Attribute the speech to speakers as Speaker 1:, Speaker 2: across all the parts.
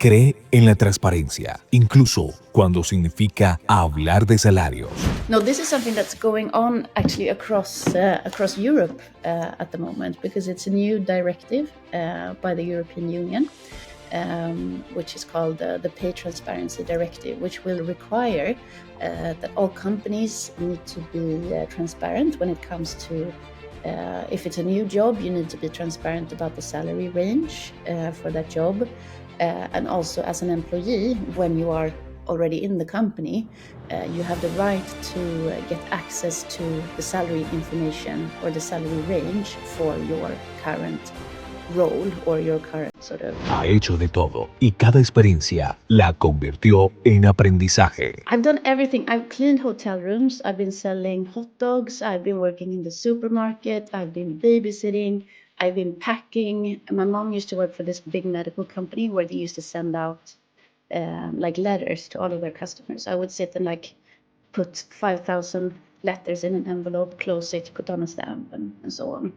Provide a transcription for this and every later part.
Speaker 1: Cree en la transparencia, incluso cuando significa hablar de salarios.
Speaker 2: No, this is something that's going on actually across Europe at the moment, because it's a new directive by the European Union, which is called the Pay Transparency Directive, which will require that all companies need to be transparent when it comes to if it's a new job, you need to be transparent about the salary range for that job. And also as an employee, when you are already in the company, you have the right to get access to the salary information or the salary range for your current role or your current sort of...
Speaker 1: Ha hecho de todo y cada experiencia la convirtió en aprendizaje.
Speaker 2: I've done everything. I've cleaned hotel rooms. I've been selling hot dogs. I've been working in the supermarket. I've been babysitting. I've been packing. My mom used to work for this big medical company where they used to send out like letters to all of their customers. I would sit and like put 5,000 letters in an envelope, close it, put on a stamp, and so on.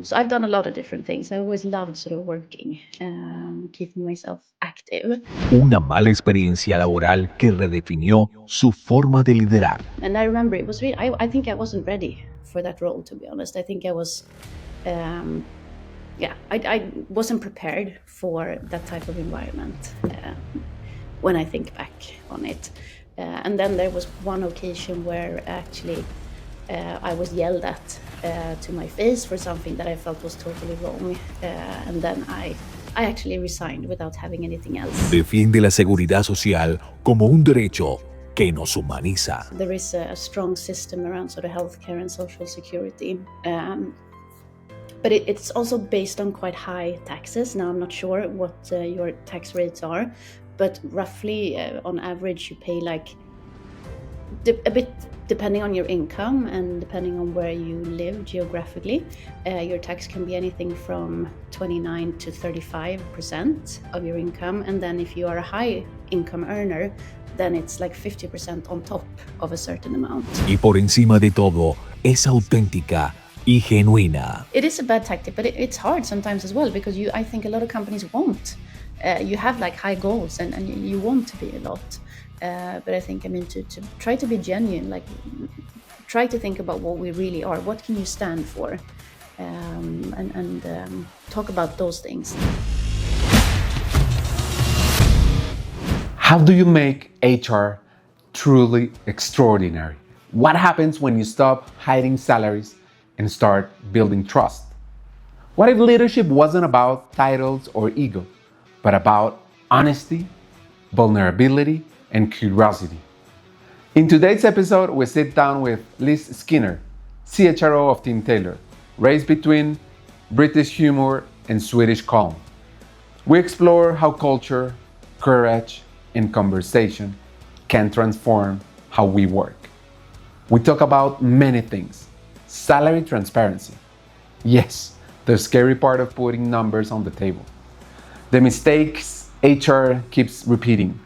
Speaker 2: So I've done a lot of different things. I always loved sort of working, keeping myself active.
Speaker 1: Una mala experiencia laboral que redefinió su forma de liderar.
Speaker 2: And I remember it was really, I think I wasn't ready for that role, to be honest. I think I was, I wasn't prepared for that type of environment when I think back on it. And then there was one occasion where actually I was yelled at to my face for something that I felt was totally wrong. And then I actually resigned without having anything else.
Speaker 1: Defiende la seguridad social como un derecho que nos humaniza.
Speaker 2: There is a strong system around sort of healthcare and social security. But it's also based on quite high taxes. Now, I'm not sure what your tax rates are, but roughly on average you pay like a bit depending on your income and depending on where you live geographically. Your tax can be anything from 29 to 35% of your income, and then if you are a high income earner, then it's like 50% on top of a certain amount.
Speaker 1: Y por encima de todo, es auténtica y genuina.
Speaker 2: It is a bad tactic, but it's hard sometimes as well, because I think a lot of companies won't. You have like high goals and you want to be a lot. But I think, to try to be genuine, like try to think about what we really are. What can you stand for? And talk about those things.
Speaker 3: How do you make HR truly extraordinary? What happens when you stop hiding salaries and start building trust? What if leadership wasn't about titles or ego, but about honesty, vulnerability, and curiosity? In today's episode, we sit down with Liz Skinner, CHRO of Teamtailor, raised between British humor and Swedish calm. We explore how culture, courage, and conversation can transform how we work. We talk about many things. Salary transparency. Yes, the scary part of putting numbers on the table. The mistakes HR keeps repeating,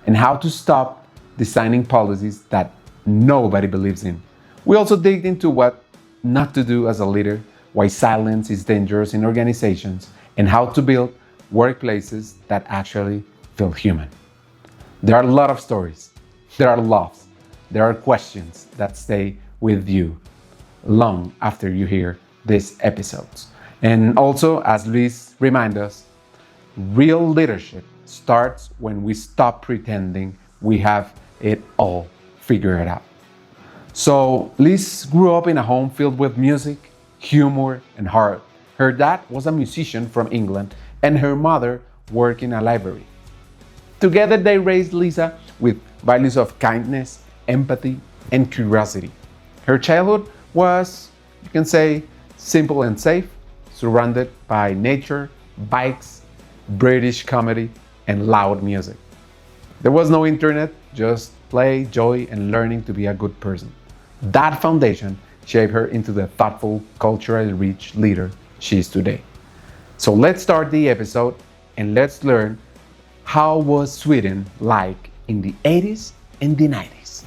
Speaker 3: and how to stop designing policies that nobody believes in. We also dig into what not to do as a leader, why silence is dangerous in organizations, and how to build workplaces that actually feel human. There are a lot of stories, there are laughs, there are questions that stay with you long after you hear these episodes. And also, as Liz reminds us, real leadership starts when we stop pretending we have it all figured out. So Liz grew up in a home filled with music, humor, and heart. Her dad was a musician from England, and her mother worked in a library. Together they raised Lisa with values of kindness, empathy, and curiosity. Her childhood was, you can say, simple and safe, surrounded by nature, bikes, British comedy, and loud music. There was no internet, just play, joy, and learning to be a good person. That foundation shaped her into the thoughtful, culturally rich leader she is today. So let's start the episode and let's learn how was Sweden like in the 80s and the 90s.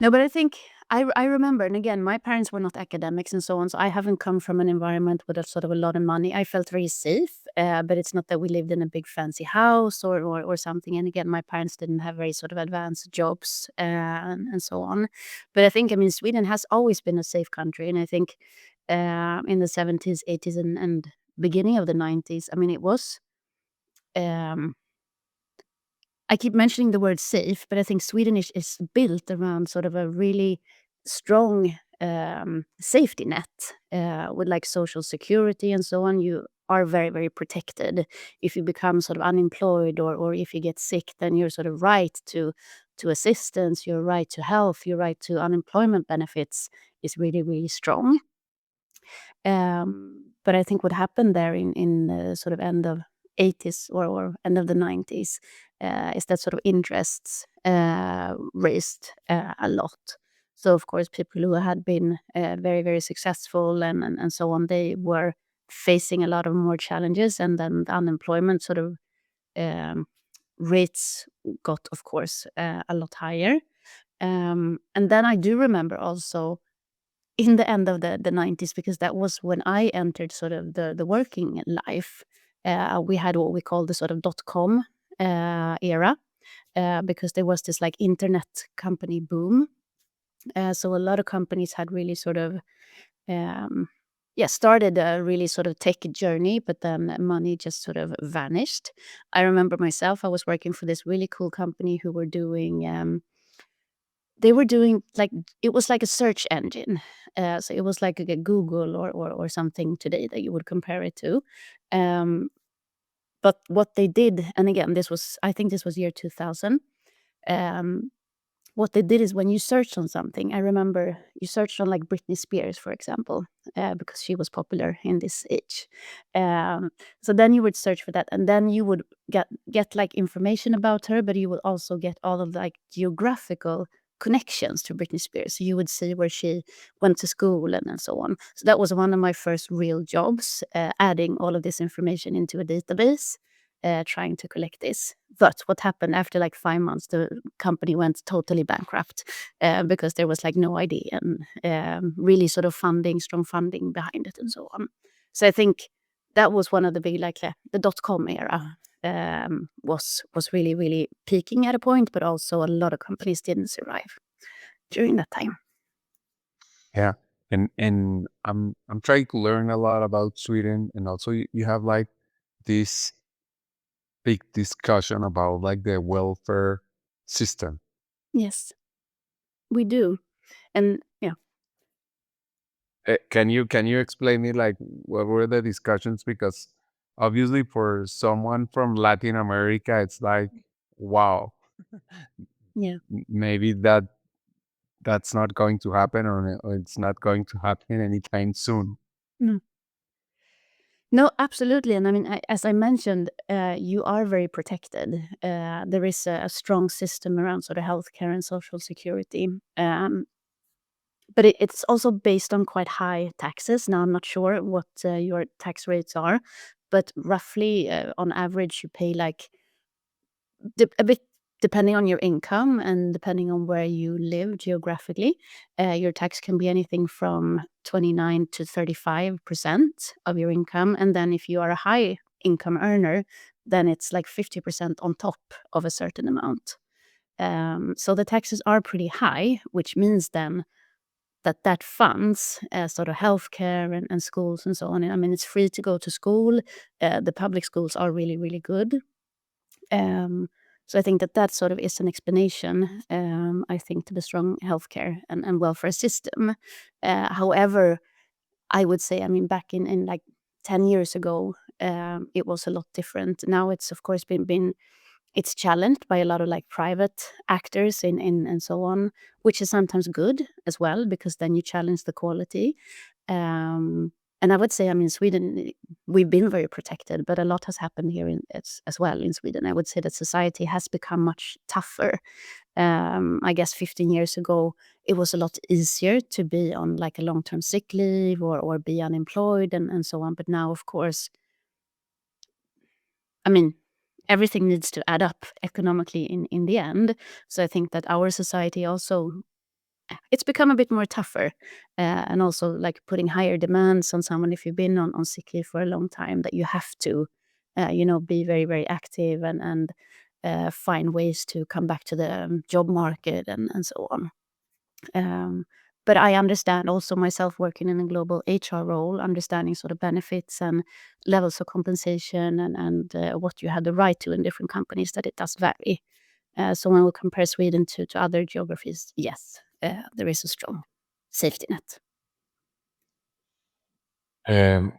Speaker 2: No, but I think I remember, and again, my parents were not academics and so on, so I haven't come from an environment with a sort of a lot of money. I felt very safe but it's not that we lived in a big fancy house or something. And again, my parents didn't have very sort of advanced jobs and so on. But I think, I mean, Sweden has always been a safe country. And I think in the 70s, 80s, and beginning of the 90s, I mean, it was. I keep mentioning the word safe, but I think Sweden is built around sort of a really strong safety net with like social security and so on. You are very, very protected. If you become sort of unemployed or if you get sick, then you're sort of right to assistance, your right to health, your right to unemployment benefits is really, really strong. But I think what happened there in the sort of end of 80s or end of the 90s is that sort of interests raised a lot. So of course, people who had been very, very successful and so on, they were facing a lot of more challenges, and then the unemployment sort of um, rates got, of course, a lot higher. And then I do remember also in the end of the 90s, because that was when I entered sort of the working life, we had what we call the sort of dot-com era, because there was this like internet company boom. So a lot of companies had really sort of started a really sort of tech journey, but then money just sort of vanished. I remember myself, I was working for this really cool company who were doing they were doing like, it was like a search engine. So it was like a Google or something today that you would compare it to. Um, but what they did, and again, I think this was year 2000. Um, what they did is when you searched on something, I remember you searched on like Britney Spears, for example, because she was popular in this age. So then you would search for that, and then you would get like information about her, but you would also get all of like geographical connections to Britney Spears. So you would see where she went to school and so on. So that was one of my first real jobs, adding all of this information into a database. Trying to collect this. But what happened after like 5 months, the company went totally bankrupt because there was like no idea and really sort of strong funding behind it and so on. So I think that was one of the big, like the dot-com era was really, really peaking at a point, but also a lot of companies didn't survive during that time.
Speaker 4: Yeah. And I'm trying to learn a lot about Sweden, and also you have like this big discussion about like the welfare system.
Speaker 2: Yes, we do. And yeah.
Speaker 4: Can you explain me like what were the discussions? Because obviously for someone from Latin America, it's like, wow,
Speaker 2: Yeah.
Speaker 4: maybe that's not going to happen, or it's not going to happen anytime soon.
Speaker 2: No. No, absolutely. And I mean, as I mentioned, you are very protected. There is a strong system around sort of healthcare and social security. But it's also based on quite high taxes. Now, I'm not sure what your tax rates are, but roughly on average, you pay like a bit depending on your income and depending on where you live geographically. Your tax can be anything from 29 to 35% of your income. And then if you are a high income earner, then it's like 50% on top of a certain amount. So the taxes are pretty high, which means then that funds sort of healthcare and schools and so on. I mean, it's free to go to school. The public schools are really, really good. So I think that sort of is an explanation, I think, to the strong healthcare and welfare system. However, I would say, I mean, back in like 10 years ago, it was a lot different. Now it's, of course, been it's challenged by a lot of like private actors in and so on, which is sometimes good as well, because then you challenge the quality. And I would say, I mean, Sweden, we've been very protected, but a lot has happened here as well in Sweden. I would say that society has become much tougher. I guess 15 years ago, it was a lot easier to be on like a long-term sick leave or be unemployed and so on. But now, of course, I mean, everything needs to add up economically in the end. So I think that our society also, it's become a bit more tougher, and also like putting higher demands on someone if you've been on sick leave for a long time, that you have to be very, very active and find ways to come back to the job market and so on. But I understand also myself working in a global HR role, understanding sort of benefits and levels of compensation and what you have the right to in different companies, that it does vary. So when we compare Sweden to other geographies, yes, there is a strong safety net.
Speaker 4: Um,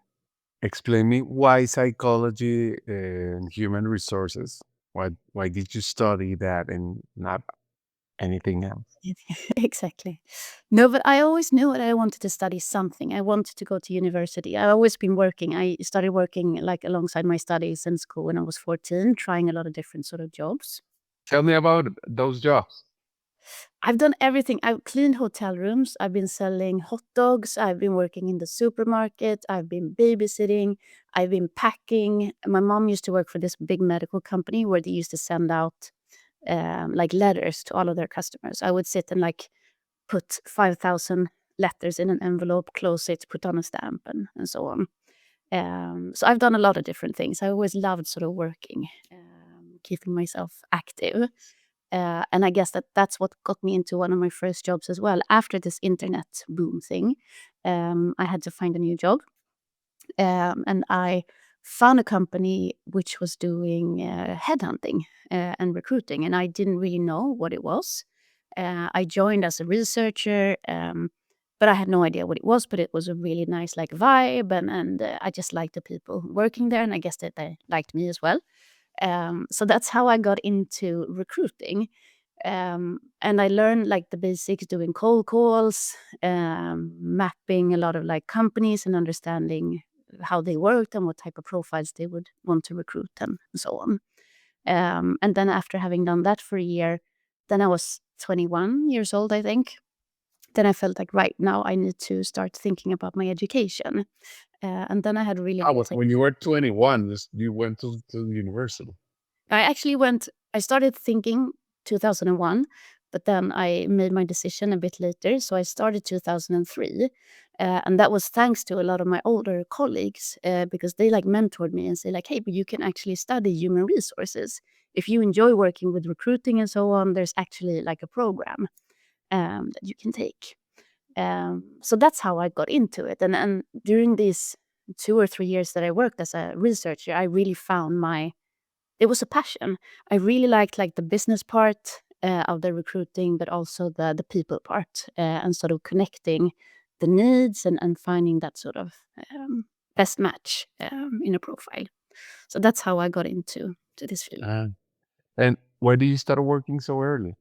Speaker 4: Explain me why psychology and human resources. Why did you study that and not anything else?
Speaker 2: Exactly. No, but I always knew that I wanted to study something. I wanted to go to university. I've always been working. I started working like alongside my studies in school when I was 14, trying a lot of different sort of jobs.
Speaker 4: Tell me about those jobs.
Speaker 2: I've done everything. I've cleaned hotel rooms. I've been selling hot dogs. I've been working in the supermarket. I've been babysitting. I've been packing. My mom used to work for this big medical company where they used to send out like letters to all of their customers. I would sit and like put 5,000 letters in an envelope, close it, put on a stamp, and so on. So I've done a lot of different things. I always loved sort of working, keeping myself active. And I guess that's what got me into one of my first jobs as well. After this internet boom thing, I had to find a new job. And I found a company which was doing headhunting and recruiting, and I didn't really know what it was. I joined as a researcher, but I had no idea what it was. But it was a really nice like vibe, and I just liked the people working there, and I guess that they liked me as well. So that's how I got into recruiting. And I learned like the basics, doing cold calls, mapping a lot of like companies and understanding how they worked and what type of profiles they would want to recruit and so on. And then after having done that for a year, then I was 21 years old, I think. Then I felt like, right now I need to start thinking about my education. And then I had really
Speaker 4: I was when you were 21. You went to university.
Speaker 2: I actually I started thinking 2001, but then I made my decision a bit later. So I started 2003. And that was thanks to a lot of my older colleagues because they like mentored me and say like, hey, but you can actually study human resources. If you enjoy working with recruiting and so on, there's actually like a program that you can take. So that's how I got into it. And during these 2 or 3 years that I worked as a researcher, I really found it was a passion. I really liked like the business part of the recruiting, but also the people part and sort of connecting the needs and finding that sort of best match in a profile. So that's how I got into this field.
Speaker 4: And why did you start working so early?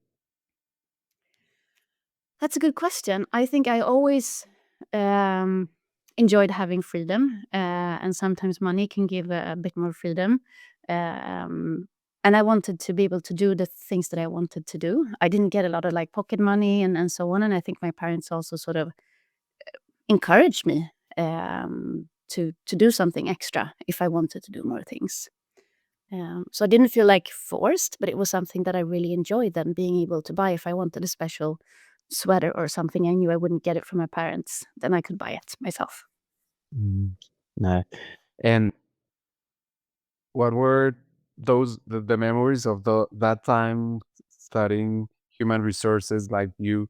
Speaker 2: That's a good question. I think I always um, enjoyed having freedom, and sometimes money can give a bit more freedom. Um, and I wanted to be able to do the things that I wanted to do. I didn't get a lot of like pocket money and so on. And I think my parents also sort of encouraged me to do something extra if I wanted to do more things. So I didn't feel like forced, but it was something that I really enjoyed then being able to buy. If I wanted a special sweater or something, I knew I wouldn't get it from my parents, then I could buy it myself.
Speaker 4: Mm. Nah. And what were the memories of that time studying human resources? Like you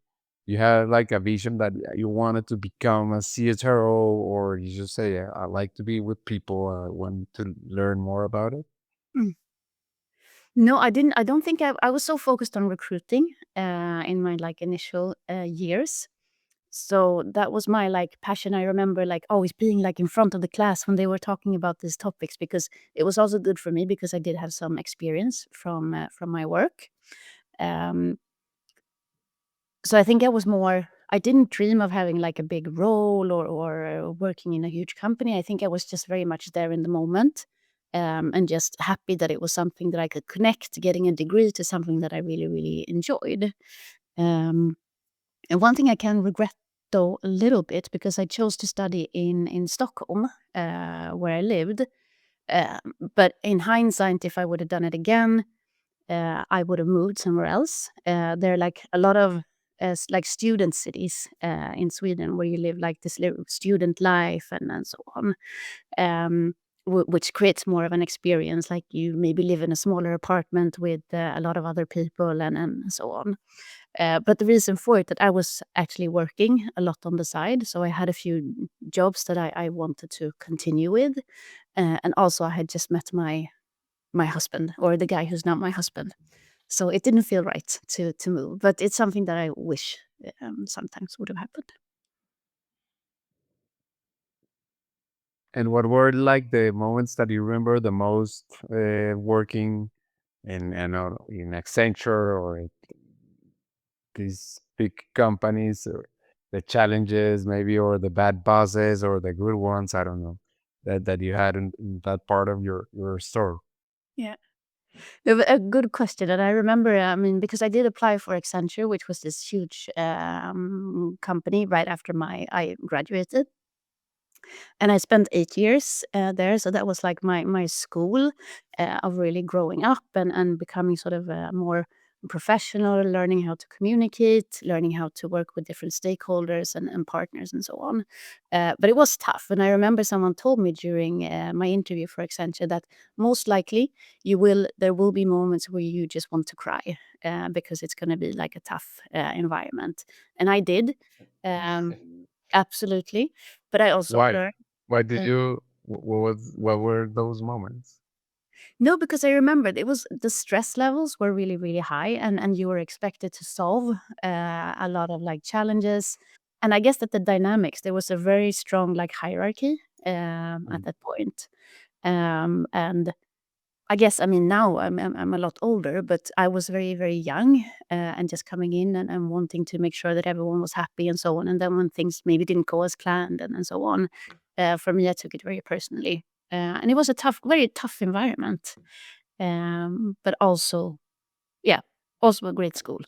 Speaker 4: had like a vision that you wanted to become a CHRO, or you just say, "Yeah, I like to be with people. I want to learn more about it."
Speaker 2: Mm. No, I didn't. I don't think I was so focused on recruiting in my like initial years. So that was my like passion. I remember like always being like in front of the class when they were talking about these topics because it was also good for me because I did have some experience from my work. Um, so I think I was more. I didn't dream of having like a big role or working in a huge company. I think I was just very much there in the moment, and just happy that it was something that I could connect, getting a degree to something that I really really enjoyed. Um, and one thing I can regret though a little bit because I chose to study in Stockholm, where I lived. But in hindsight, if I would have done it again, I would have moved somewhere else. There are like a lot of like student cities in Sweden where you live like this little student life and so on. which creates more of an experience, like you maybe live in a smaller apartment with a lot of other people and so on. But the reason for it that I was actually working a lot on the side, so I had a few jobs that I wanted to continue with, and also I had just met my husband, or the guy who's now my husband. So it didn't feel right to move, but it's something that I wish sometimes would have happened.
Speaker 4: And what were like the moments that you remember the most working in Accenture or these big companies, or the challenges maybe, or the bad bosses, or the good ones? I don't know that you had in that part of your store.
Speaker 2: Yeah. A good question, and I remember, I mean, because I did apply for Accenture, which was this huge company right after I graduated, and I spent 8 years there. So that was like my school of really growing up and becoming sort of more professional, learning how to communicate, learning how to work with different stakeholders and partners and so on. But it was tough, and I remember someone told me during my interview for Accenture that most likely there will be moments where you just want to cry because it's going to be like a tough environment, and I did. Um, Absolutely. But I also
Speaker 4: Why?
Speaker 2: learned
Speaker 4: Why did
Speaker 2: uh,
Speaker 4: you? What were those moments?
Speaker 2: no, because I remembered it was the stress levels were really, really high, and you were expected to solve a lot of like challenges. And I guess that the dynamics, there was a very strong like hierarchy at
Speaker 4: Mm.
Speaker 2: that point. And I guess, I mean, now I'm a lot older, but I was very, very young and just coming in and wanting to make sure that everyone was happy and so on. And then when things maybe didn't go as planned and so on, for me, I took it very personally. And it was a tough, very tough environment, but also, yeah, also a great school.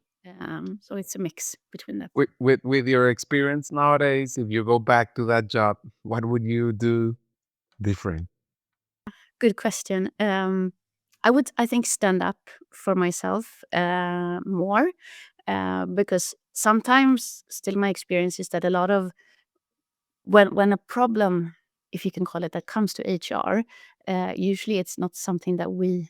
Speaker 2: So it's a mix between that.
Speaker 4: With your experience nowadays, if you go back to that job, what would you do different?
Speaker 2: Good question. I would, I think, stand up for myself more because sometimes, still, my experience is that a lot of when a problem, if you can call it that, comes to HR, usually it's not something that we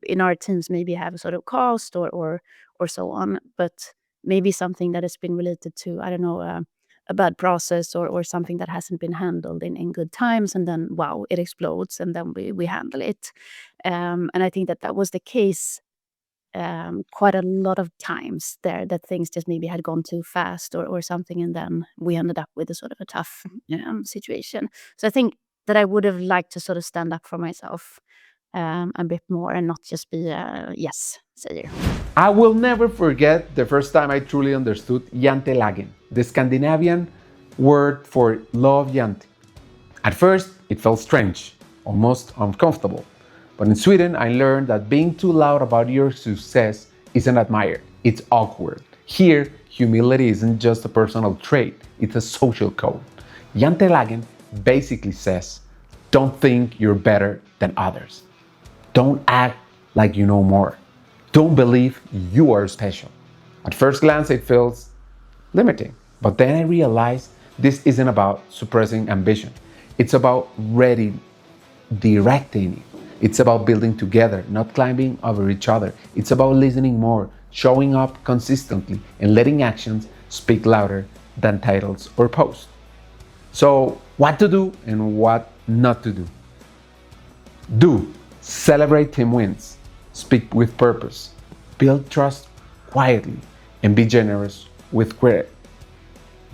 Speaker 2: in our teams maybe have sort of caused or so on, but maybe something that has been related to, I don't know, a bad process or something that hasn't been handled in good times, and then wow, it explodes, and then we handle it. And I think that that was the case quite a lot of times there, that things just maybe had gone too fast or something, and then we ended up with a sort of a tough situation. So I think that I would have liked to sort of stand up for myself a bit more and not just be a yes sayer.
Speaker 3: I will never forget the first time I truly understood jantelagen, the Scandinavian word for love jante. At first, it felt strange, almost uncomfortable. But in Sweden, I learned that being too loud about your success isn't admired, it's awkward. Here, humility isn't just a personal trait, it's a social code. Jantelagen basically says, don't think you're better than others. Don't act like you know more. Don't believe you are special. At first glance, it feels limiting, but then I realized this isn't about suppressing ambition. It's about redirecting it. It's about building together, not climbing over each other. It's about listening more, showing up consistently, and letting actions speak louder than titles or posts. So, what to do and what not to do? Do celebrate team wins, speak with purpose, build trust quietly, and be generous with credit.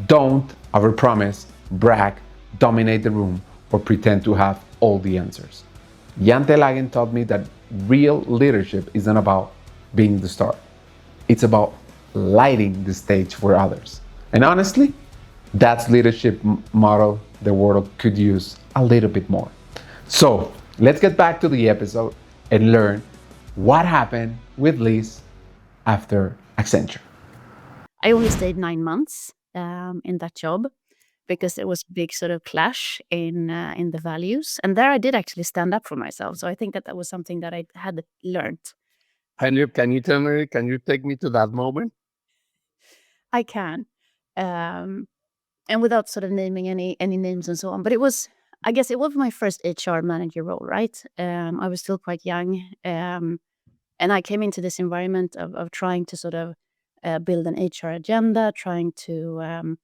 Speaker 3: Don't overpromise, brag, dominate the room, or pretend to have all the answers. Jan Telagen taught me that real leadership isn't about being the star. It's about lighting the stage for others. And honestly, that's leadership model the world could use a little bit more. So let's get back to the episode and learn what happened with Liz after Accenture.
Speaker 2: I only stayed 9 months in that job because there was big sort of clash in the values, and there I did actually stand up for myself. So I think that that was something that I had learned.
Speaker 4: Can you tell me? Can you take me to that moment?
Speaker 2: I can, and without sort of naming any names and so on, but it was. I guess it was my first HR manager role, right? I was still quite young, and I came into this environment of trying to sort of build an HR agenda, trying to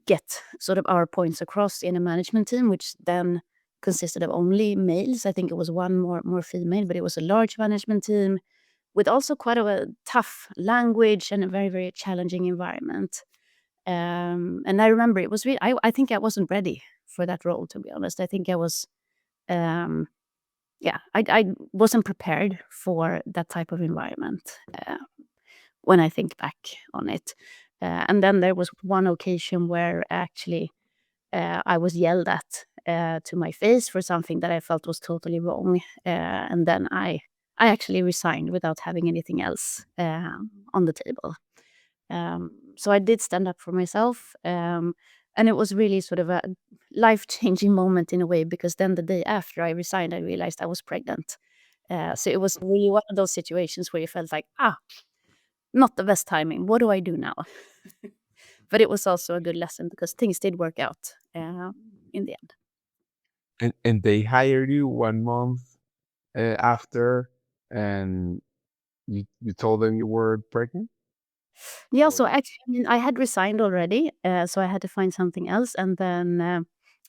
Speaker 2: get sort of our points across in a management team, which then consisted of only males. I think it was one more female, but it was a large management team with also quite a tough language and a very, very challenging environment. And I remember it was really, I think I wasn't ready for that role, to be honest. I think I was, um, yeah, I wasn't prepared for that type of environment when I think back on it. And then there was one occasion where actually I was yelled at to my face for something that I felt was totally wrong. And then I actually resigned without having anything else on the table. So I did stand up for myself. And it was really sort of a life-changing moment in a way, because then the day after I resigned, I realized I was pregnant. So it was really one of those situations where you felt like, not the best timing. What do I do now? But it was also a good lesson because things did work out in the end.
Speaker 4: And they hired you 1 month after, and you told them you were pregnant?
Speaker 2: Yeah,
Speaker 4: Or
Speaker 2: so actually, I mean, I had resigned already, so I had to find something else, and then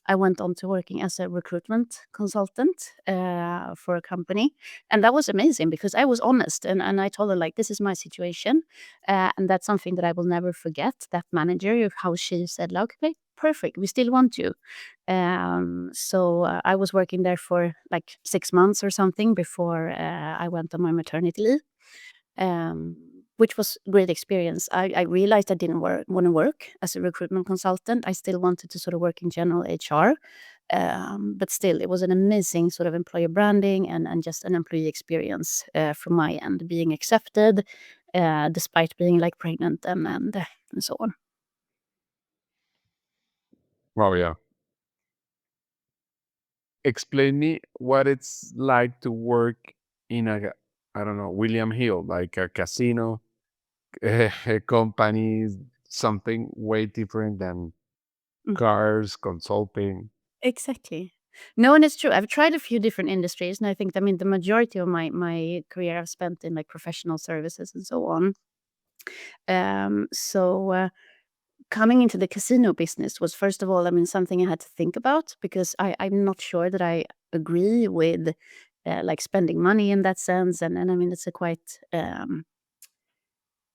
Speaker 2: I went on to working as a recruitment consultant for a company, and that was amazing because I was honest, and I told her like, this is my situation, and that's something that I will never forget. That manager, how she said, like, okay, perfect, we still want you. So I was working there for like 6 months or something before I went on my maternity leave, um, which was a great experience. I realized I didn't want to work as a recruitment consultant. I still wanted to sort of work in general HR, but still, it was an amazing sort of employer branding and just an employee experience from my end, being accepted despite being like pregnant and so on.
Speaker 4: well, yeah. Explain me what it's like to work in a, I don't know, William Hill, like a casino, a company, something way different than
Speaker 2: Mm.
Speaker 4: cars, consulting.
Speaker 2: Exactly. No, and it's true. I've tried a few different industries, and I think, I mean, the majority of my career I've spent in like professional services and so on. So coming into the casino business was, first of all, I mean, something I had to think about because I'm not sure that I agree with like spending money in that sense, and I mean, it's a quite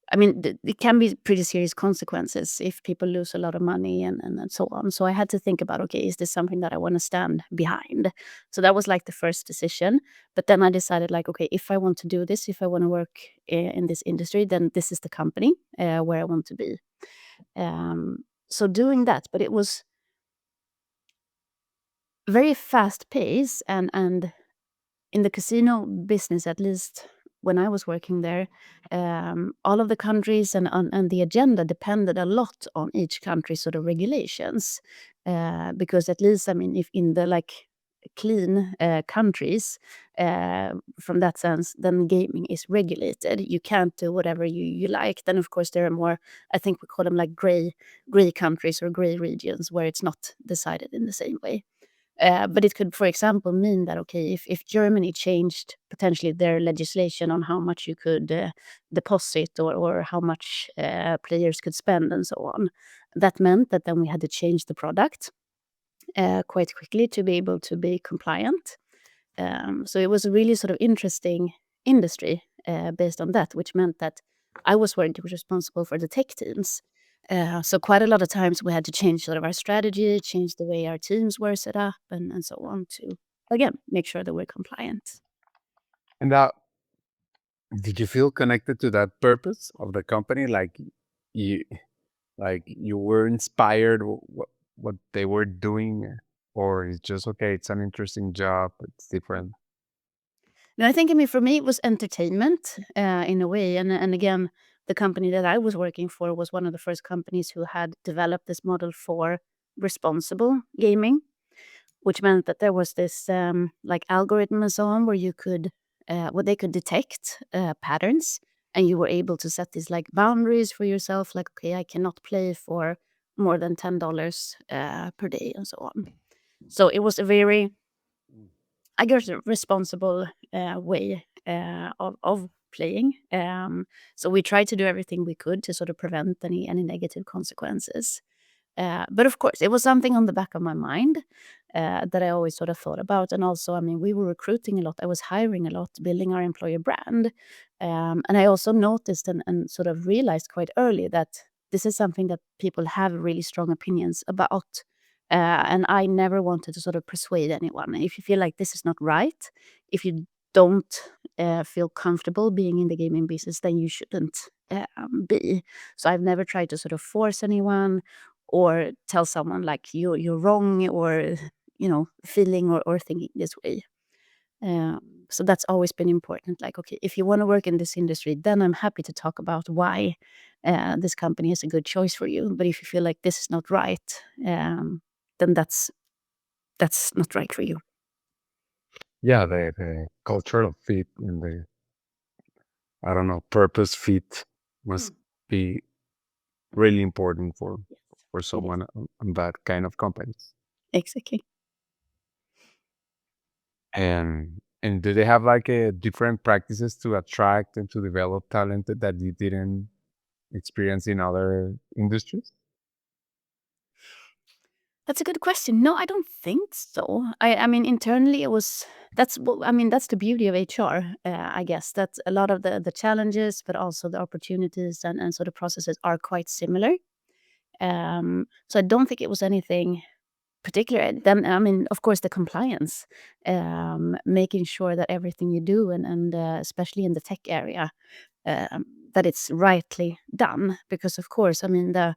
Speaker 2: I mean, it can be pretty serious consequences if people lose a lot of money and so on. So I had to think about, okay, is this something that I want to stand behind? So that was like the first decision. But then I decided, like, okay, if I want to do this, if I want to work in this industry, then this is the company where I want to be. So doing that, but it was very fast pace, and in the casino business, at least when I was working there, all of the countries and the agenda depended a lot on each country's sort of regulations. Because at least, I mean, if in the like clean countries, from that sense, then gaming is regulated. You can't do whatever you like. Then, of course, there are more, I think we call them like gray countries or gray regions where it's not decided in the same way. But it could, for example, mean that, okay, if Germany changed potentially their legislation on how much you could deposit or how much players could spend and so on, that meant that then we had to change the product quite quickly to be able to be compliant. So it was a really sort of interesting industry based on that, which meant that I was very responsible for the tech teams. So quite a lot of times we had to change sort of our strategy, change the way our teams were set up, and so on to again make sure that we're compliant.
Speaker 4: And that, did you feel connected to that purpose of the company? You, like you were inspired what they were doing, or it's just okay, it's an interesting job, it's different.
Speaker 2: No, I think, I mean, for me it was entertainment in a way, and again, the company that I was working for was one of the first companies who had developed this model for responsible gaming, which meant that there was this like algorithm and so on where you could what they could detect patterns, and you were able to set these like boundaries for yourself, like, okay, I cannot play for more than $10 per day and so on. So it was a very, I guess, responsible way of playing. So we tried to do everything we could to sort of prevent any negative consequences. But of course, it was something on the back of my mind that I always sort of thought about. And also, I mean, we were recruiting a lot. I was hiring a lot, building our employer brand. And I also noticed and sort of realized quite early that this is something that people have really strong opinions about. And I never wanted to sort of persuade anyone. If you feel like this is not right, if you don't feel comfortable being in the gaming business, then you shouldn't be. So I've never tried to sort of force anyone or tell someone like you're wrong or feeling or thinking this way. So that's always been important. Like, okay, if you want to work in this industry, then I'm happy to talk about why this company is a good choice for you. But if you feel like this is not right, then that's not right for you.
Speaker 4: Yeah, the cultural fit and the, I don't know, purpose fit must be really important for
Speaker 2: It is.
Speaker 4: someone on that kind of companies.
Speaker 2: Exactly.
Speaker 4: And do they have like a different practices to attract and to develop talent that you didn't experience in other industries?
Speaker 2: That's a good question. No, I don't think so. I mean, internally, it was I mean, that's the beauty of HR. I guess that a lot of the challenges, but also the opportunities and sort of processes are quite similar. So I don't think it was anything particular. Then, I mean, of course, the compliance, making sure that everything you do, and especially in the tech area, um, that it's rightly done. Because of course, I mean, the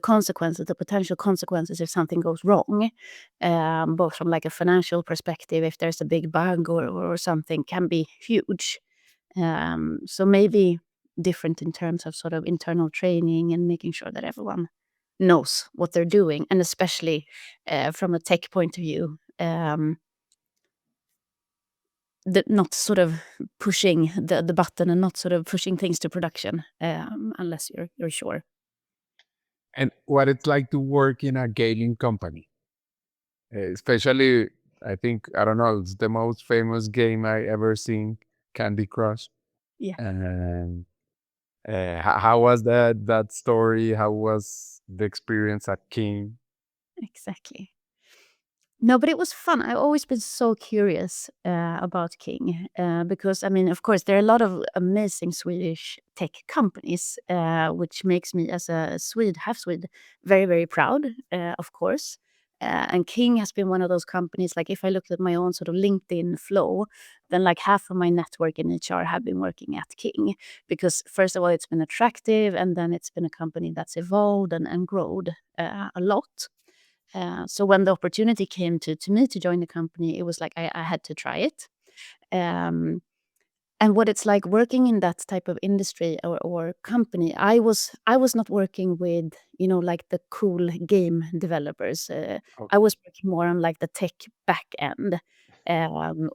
Speaker 2: consequences, the potential consequences if something goes wrong, both from like a financial perspective, if there's a big bug or something, can be huge. So maybe different in terms of sort of internal training and making sure that everyone knows what they're doing, and especially from a tech point of view, not sort of pushing the button and not sort of pushing things to production unless you're sure.
Speaker 4: And what it's like to work in a gaming company, especially, I think, I don't know, it's the most famous game I ever seen, Candy Crush.
Speaker 2: Yeah,
Speaker 4: And how was that story? How was the experience at King?
Speaker 2: exactly. No, but it was fun. I've always been so curious about King because, I mean, of course, there are a lot of amazing Swedish tech companies, which makes me, as a Swede, half Swede, very, very proud, of course. And King has been one of those companies. Like, if I looked at my own sort of LinkedIn flow, then like half of my network in HR have been working at King because, first of all, it's been attractive, and then it's been a company that's evolved and grown a lot. So when the opportunity came to me to join the company, it was like I had to try it. Um, and what it's like working in that type of industry or company, I was not working with like the cool game developers. I
Speaker 4: Okay.
Speaker 2: was working more on like the tech back end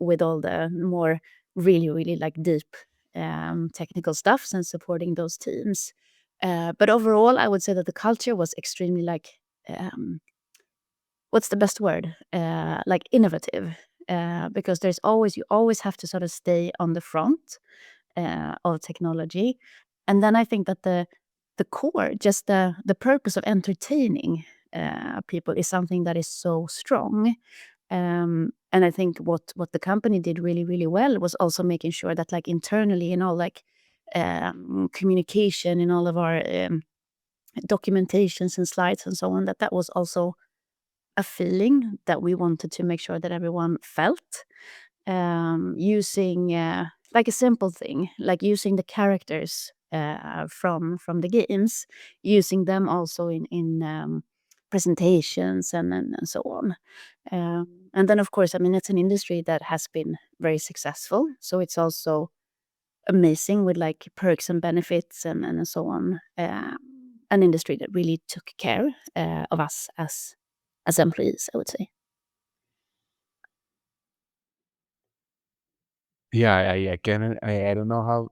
Speaker 2: with all the more really like deep technical stuffs and supporting those teams. But overall, I would say that the culture was extremely like um, what's the best word? Like innovative, because you always have to sort of stay on the front of technology, and then I think that the core, just the purpose of entertaining people is something that is so strong. And I think what the company did really well was also making sure that like internally, like communication in all of our documentations and slides and so on, that was also a feeling that we wanted to make sure that everyone felt, using like a simple thing, like using the characters from the games, using them also in presentations and so on. And then, of course, I mean, it's an industry that has been very successful, so it's also amazing with like perks and benefits and so on. An industry that really took care of us as employees, I would say.
Speaker 4: Yeah, I don't know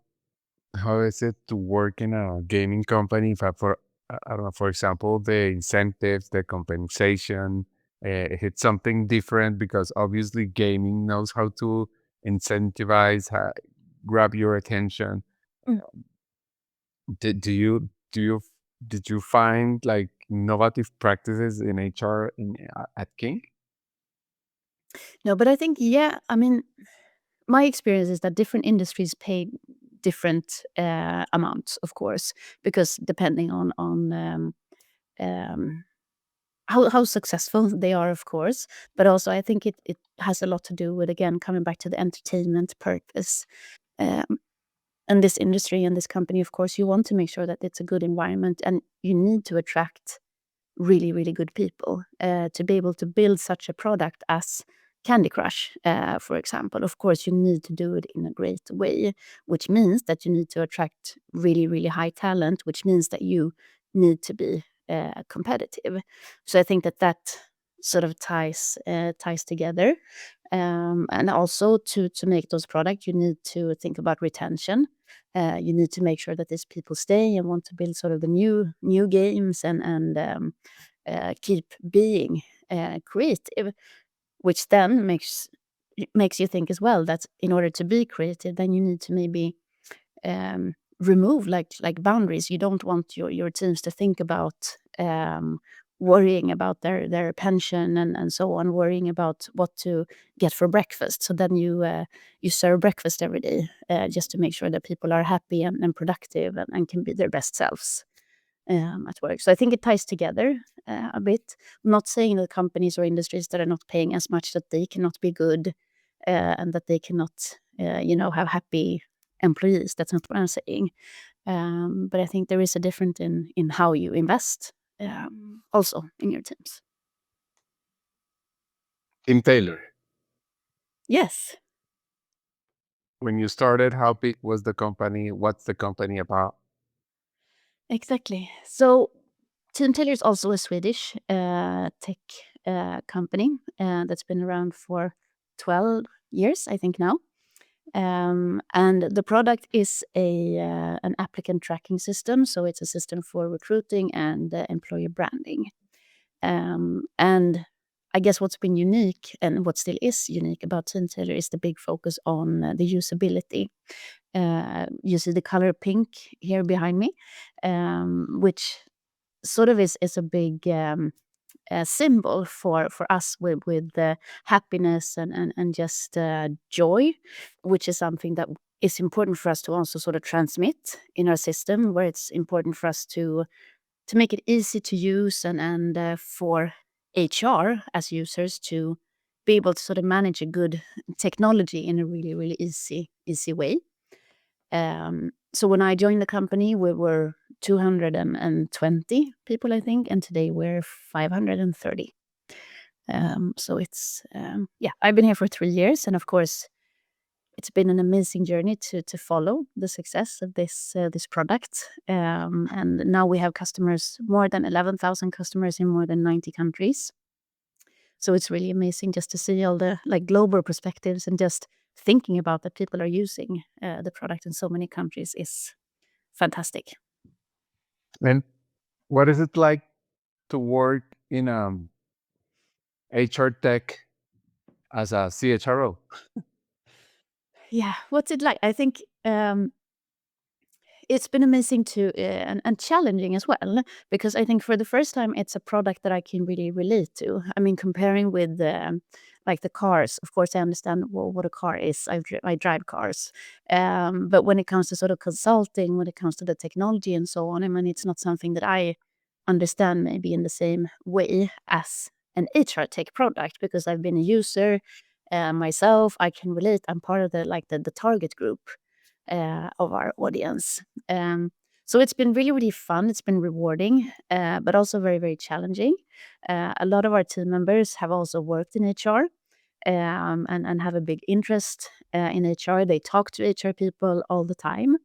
Speaker 4: how is it to work in a gaming company. If I, for I don't know, for example, the incentives, the compensation, It's something different because obviously gaming knows how to incentivize, grab your attention.
Speaker 2: Mm.
Speaker 4: Did you find like innovative practices in HR at King?
Speaker 2: No, but I think, yeah, I mean, my experience is that different industries pay different amounts, of course, because depending on um, how successful they are, of course, but also I think it has a lot to do with, again, coming back to the entertainment purpose. Um, and this industry and this company, of course, you want to make sure that it's a good environment, and you need to attract really, really good people to be able to build such a product as Candy Crush, for example. Of course, you need to do it in a great way, which means that you need to attract really, really high talent, which means that you need to be competitive. So I think that that sort of ties together. And also to make those products, you need to think about retention. You need to make sure that these people stay and want to build sort of the new games and keep being creative, which then makes you think as well that in order to be creative, then you need to maybe remove like boundaries. You don't want your teams to think about worrying about their pension and so on, worrying about what to get for breakfast. So then you serve breakfast every day just to make sure that people are happy and productive and can be their best selves at work. So I think it ties together a bit. I'm not saying that companies or industries that are not paying as much that they cannot be good and that they cannot, have happy employees. That's not what I'm saying. But I think there is a difference in how you invest also in your teams.
Speaker 4: Tim Taylor,
Speaker 2: Yes,
Speaker 4: when you started, how big was the company? What's the company about?
Speaker 2: exactly. So Teamtailor is also a Swedish tech company that's been around for 12 years, I think now. And the product is an applicant tracking system, so it's a system for recruiting and employer branding. And I guess what's been unique and what still is unique about Teamtailor is the big focus on the usability. You see the color pink here behind me, which sort of is a big symbol for us with happiness and just joy, which is something that is important for us to also sort of transmit in our system, where it's important for us to make it easy to use and for HR as users to be able to sort of manage a good technology in a really, really easy way. So when I joined the company, we were 220 people, I think, and today we're 530. So it's yeah, I've been here for 3 years, and of course, it's been an amazing journey to follow the success of this product. And now we have customers, more than 11,000 customers in more than 90 countries. So it's really amazing just to see all the like global perspectives, and just thinking about that people are using the product in so many countries is fantastic.
Speaker 4: And what is it like to work in HR tech as a CHRO?
Speaker 2: Yeah, what's it like? I think it's been amazing to and challenging as well, because I think for the first time it's a product that I can really relate to. I mean, comparing with like the cars, of course I understand what a car is. I drive cars, but when it comes to sort of consulting, when it comes to the technology and so on, I mean, it's not something that I understand maybe in the same way as an HR tech product, because I've been a user myself. I can relate. I'm part of the target group of our audience. So it's been really, really fun. It's been rewarding, but also very, very challenging. A lot of our team members have also worked in HR and have a big interest in HR. They talk to HR people all the time.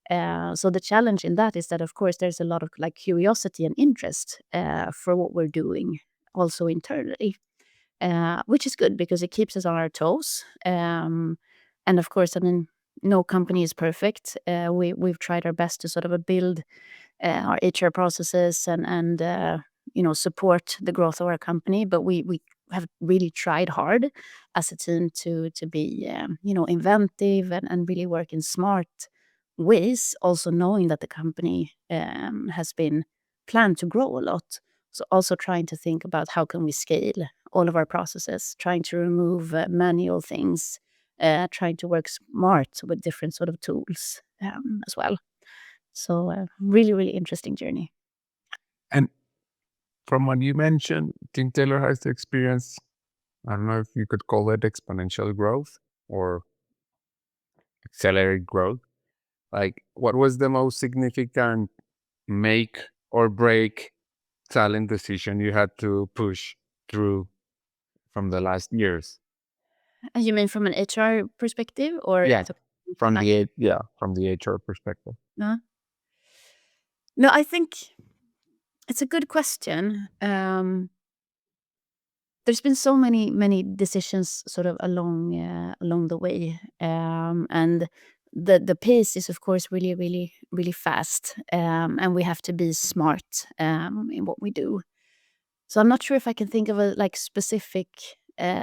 Speaker 2: So the challenge in that is that, of course, there's a lot of like curiosity and interest for what we're doing also internally, which is good because it keeps us on our toes. And of course, I mean, no company is perfect. We've tried our best to sort of build our HR processes and support the growth of our company, but we have really tried hard as a team to be inventive and really work in smart ways, also knowing that the company has been planned to grow a lot. So also trying to think about how can we scale all of our processes, trying to remove manual things, trying to work smart with different sort of tools as well. So really, really interesting journey.
Speaker 4: And from what you mentioned, Team Taylor has experienced, I don't know if you could call it exponential growth or accelerated growth. Like, what was the most significant make or break talent decision you had to push through from the last years?
Speaker 2: And you mean from an HR perspective, or
Speaker 4: Yeah, from
Speaker 2: like,
Speaker 4: the HR perspective.
Speaker 2: no? No, I think it's a good question. There's been so many decisions sort of along the way, and the pace is of course really fast, and we have to be smart in what we do. So I'm not sure if I can think of a specific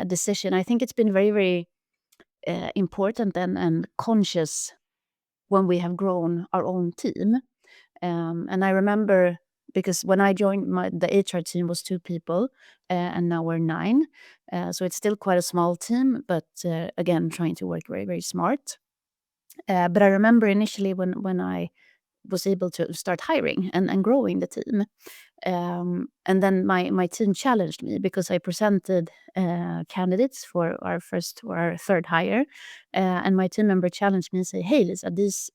Speaker 2: decision. I think it's been very important and conscious when we have grown our own team. And I remember, because when I joined, the HR team was 2 people, and now we're 9. So it's still quite a small team, but again, trying to work very smart. But I remember initially when I was able to start hiring and growing the team. And then my team challenged me because I presented candidates for our first or our third hire, and my team member challenged me and say, "Hey, Lisa, these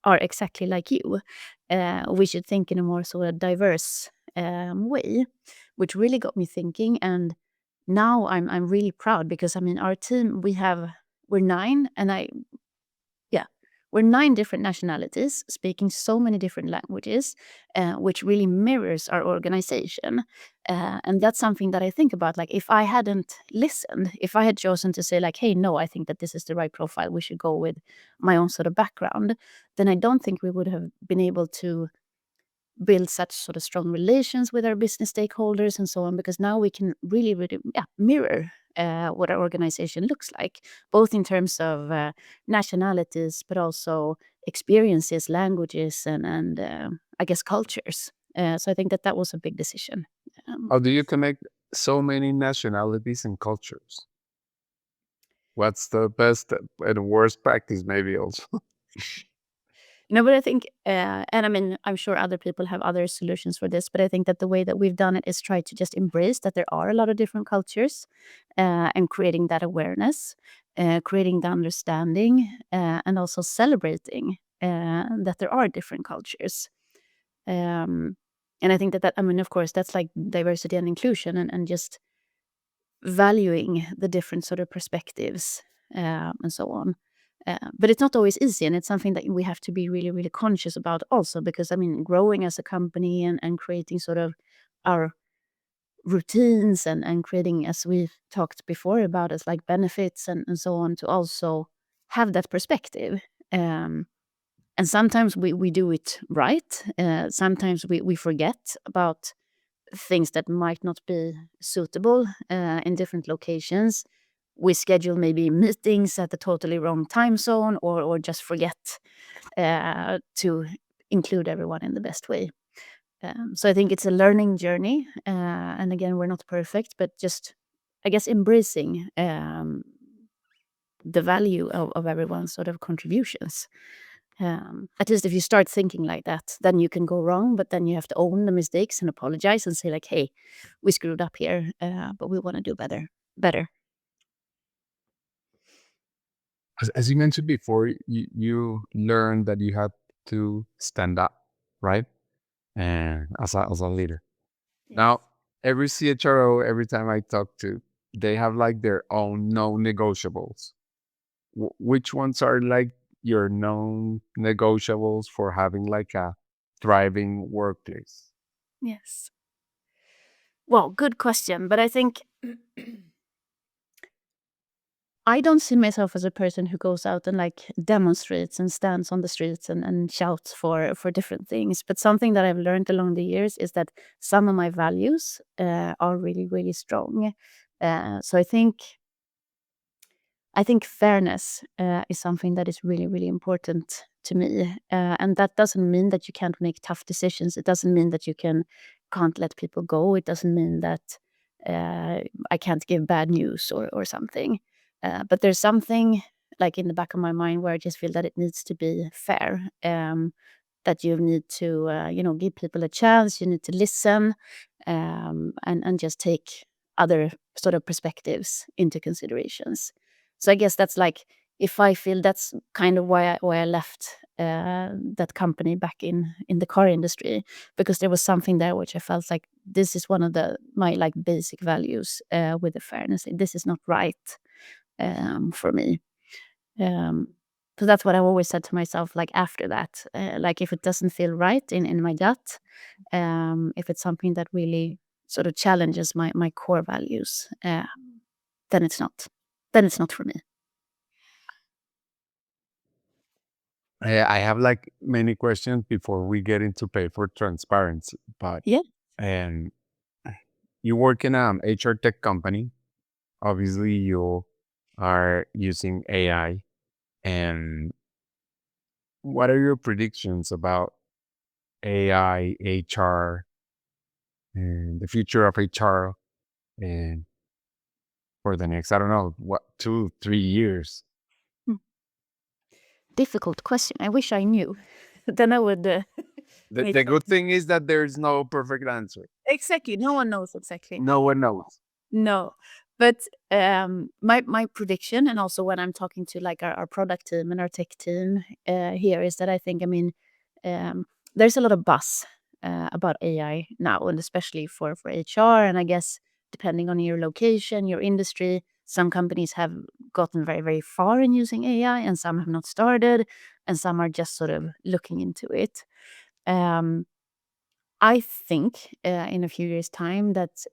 Speaker 2: are exactly like you. We should think in a more sort of diverse way," which really got me thinking. And now I'm really proud because I mean our team we're 9, and yeah, we're 9 different nationalities speaking so many different languages, which really mirrors our organization. And that's something that I think about. Like, if I hadn't listened, if I had chosen to say, like, "Hey, no, I think that this is the right profile, we should go with my own sort of background," then I don't think we would have been able to build such sort of strong relations with our business stakeholders and so on, because now we can really mirror what our organization looks like, both in terms of nationalities, but also experiences, languages, and I guess cultures. So I think that was a big decision.
Speaker 4: How do you connect so many nationalities and cultures? What's the best and worst practice, maybe also?
Speaker 2: No, but I think, and I mean, I'm sure other people have other solutions for this, but I think that the way that we've done it is try to just embrace that there are a lot of different cultures, and creating that awareness, creating the understanding, and also celebrating that there are different cultures. Um, and I think I mean, of course, that's like diversity and inclusion, and just valuing the different sort of perspectives, and so on. But it's not always easy, and it's something that we have to be really conscious about also, because I mean, growing as a company and creating sort of our routines and creating, as we talked before about, as like benefits and so on, to also have that perspective. And sometimes we do it right. Sometimes we forget about things that might not be suitable in different locations. We schedule maybe meetings at the totally wrong time zone, or just forget to include everyone in the best way. So I think it's a learning journey. And again, we're not perfect, but just, I guess, embracing the value of everyone's sort of contributions. At least if you start thinking like that, then you can go wrong, but then you have to own the mistakes and apologize and say, like, "Hey, we screwed up here, but we want to do better."
Speaker 4: As you mentioned before, you learned that you had to stand up, right? And as a leader. Now,
Speaker 2: Yes.
Speaker 4: every CHRO, every time I talk to, they have like their own non-negotiables. Which ones are like your non-negotiables for having like a thriving workplace?
Speaker 2: Yes. Well, good question, but I think I don't see myself as a person who goes out and like demonstrates and stands on the streets and shouts for different things. But something that I've learned along the years is that some of my values are really, really strong. So I think fairness is something that is really, really important to me. And that doesn't mean that you can't make tough decisions. It doesn't mean that you can't let people go. It doesn't mean that I can't give bad news or something. But there's something like in the back of my mind where I just feel that it needs to be fair. That you need to, give people a chance. You need to listen, and just take other sort of perspectives into considerations. So I guess that's like if I feel that's kind of why I left that company back in the car industry, because there was something there which I felt like this is one of my like basic values with the fairness. This is not right for me. Um, so that's what I've always said to myself. Like after that, like if it doesn't feel right in my gut, if it's something that really sort of challenges my core values, then it's not. Then it's not for me.
Speaker 4: I have like many questions before we get into pay for transparency, but
Speaker 2: Yeah.
Speaker 4: and you work in a HR tech company. Obviously, you are using AI. And what are your predictions about AI, HR, and the future of HR, and for the next, I don't know, what, 2, 3 years?
Speaker 2: Difficult question. I wish I knew. Then I would
Speaker 4: The,
Speaker 2: make
Speaker 4: the
Speaker 2: some.
Speaker 4: good thing is that there's no perfect answer.
Speaker 2: Exactly. No one knows exactly.
Speaker 4: No one knows.
Speaker 2: No. But my prediction, and also when I'm talking to like our product team and our tech team here, is that I think, I mean, there's a lot of buzz about AI now, and especially for HR. And I guess depending on your location, your industry, some companies have gotten very, very far in using AI, and some have not started, and some are just sort of looking into it. Um, I think in a few years' time that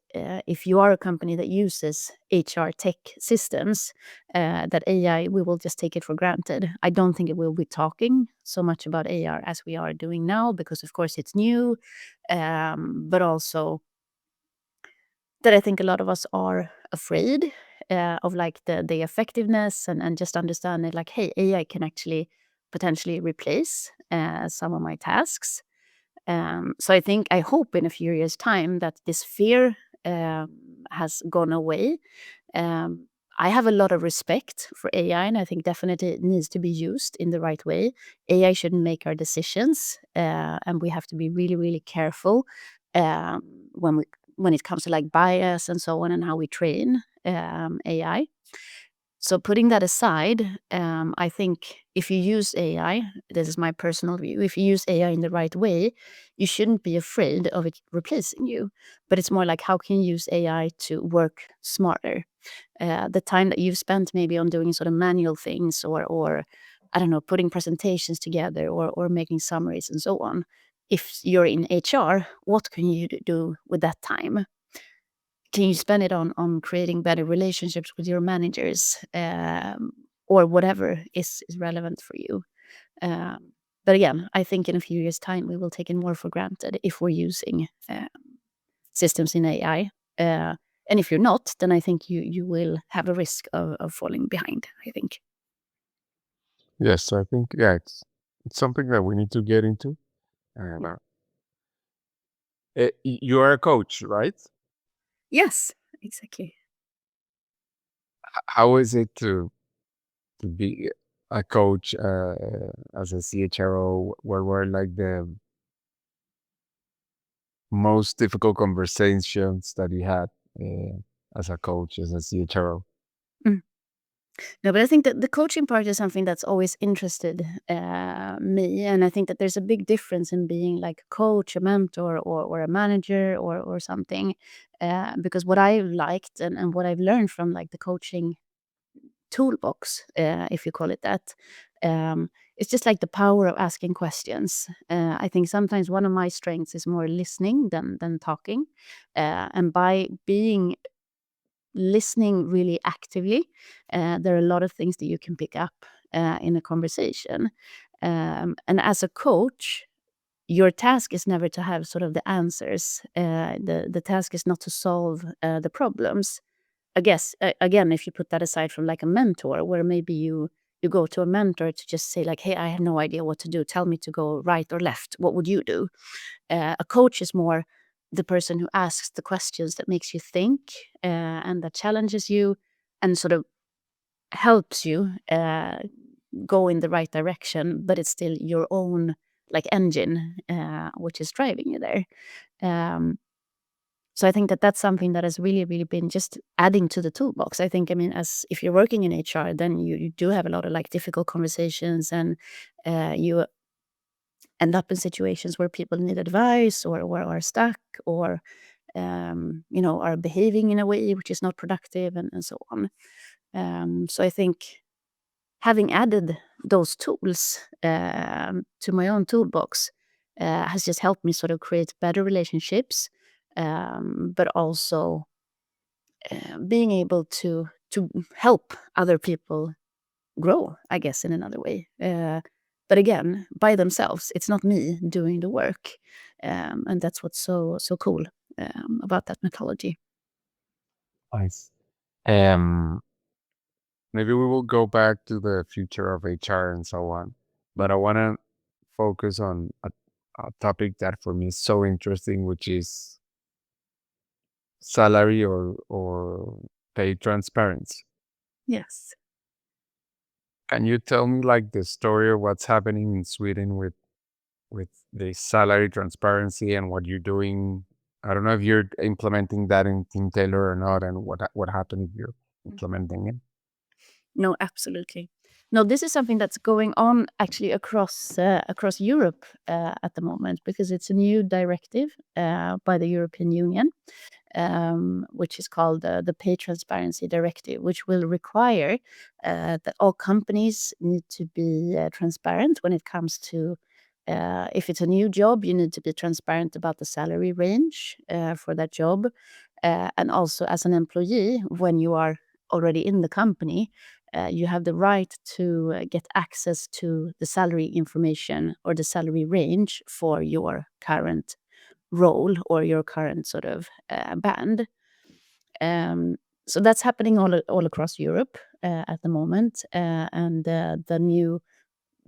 Speaker 2: if you are a company that uses HR tech systems, that AI, we will just take it for granted. I don't think it will be talking so much about AR as we are doing now, because of course it's new, but also that I think a lot of us are afraid of like the effectiveness and just understand it like, hey, AI can actually potentially replace some of my tasks. So I hope in a few years' time that this fear has gone away. Um, I have a lot of respect for AI, and I think definitely it needs to be used in the right way. AI shouldn't make our decisions, and we have to be really, really careful um, when it comes to like bias and so on, and how we train AI. So putting that aside, I think if you use AI, this is my personal view, if you use AI in the right way, you shouldn't be afraid of it replacing you. But it's more like how can you use AI to work smarter? The time that you've spent maybe on doing sort of manual things or I don't know, putting presentations together or making summaries and so on. If you're in HR, what can you do with that time? Can you spend it on creating better relationships with your managers, or whatever is relevant for you? But again, I think in a few years' time, we will take it more for granted if we're using systems in AI. And if you're not, then I think you will have a risk of falling behind, I think.
Speaker 4: Yes, I think, yeah, it's something that we need to get into. And you are a coach, right?
Speaker 2: Yes, exactly.
Speaker 4: How is it to be a coach as a CHRO? What were like the most difficult conversations that you had as a coach, as a CHRO?
Speaker 2: Mm. No, but I think that the coaching part is something that's always interested me, and I think that there's a big difference in being like a coach, a mentor, or a manager, or something. Because what I've liked and what I've learned from like the coaching toolbox, if you call it that, it's just like the power of asking questions. I think sometimes one of my strengths is more listening than talking, and by being listening really actively, there are a lot of things that you can pick up in a conversation. And as a coach, your task is never to have sort of the answers. The task is not to solve the problems. I guess again, if you put that aside from like a mentor, where maybe you go to a mentor to just say like, "Hey, I have no idea what to do. Tell me to go right or left. What would you do?" A coach is more the person who asks the questions that makes you think, and that challenges you and sort of helps you go in the right direction, but it's still your own like engine which is driving you there. Um, so I think that that's something that has really, really been just adding to the toolbox. I think, I mean, as if you're working in HR, then you do have a lot of like difficult conversations, and you end up in situations where people need advice or are stuck or are behaving in a way which is not productive and so on. So I think having added those tools to my own toolbox has just helped me sort of create better relationships, but also being able to help other people grow, I guess, in another way. But again, by themselves, it's not me doing the work, and that's what's so cool about that methodology.
Speaker 4: Nice. Um, Maybe we will go back to the future of HR and so on, but I want to focus on a topic that for me is so interesting, which is salary or pay transparency.
Speaker 2: Yes.
Speaker 4: Can you tell me like the story of what's happening in Sweden with the salary transparency and what you're doing? I don't know if you're implementing that in Team Taylor or not, and what happened if you're implementing it.
Speaker 2: No, absolutely. No, this is something that's going on actually across Europe at the moment, because it's a new directive by the European Union, which is called the Pay Transparency Directive, which will require that all companies need to be transparent when it comes to if it's a new job, you need to be transparent about the salary range for that job. And also, as an employee, when you are already in the company, you have the right to get access to the salary information or the salary range for your current role or your current sort of band. Um, so that's happening all across Europe at the moment, and the new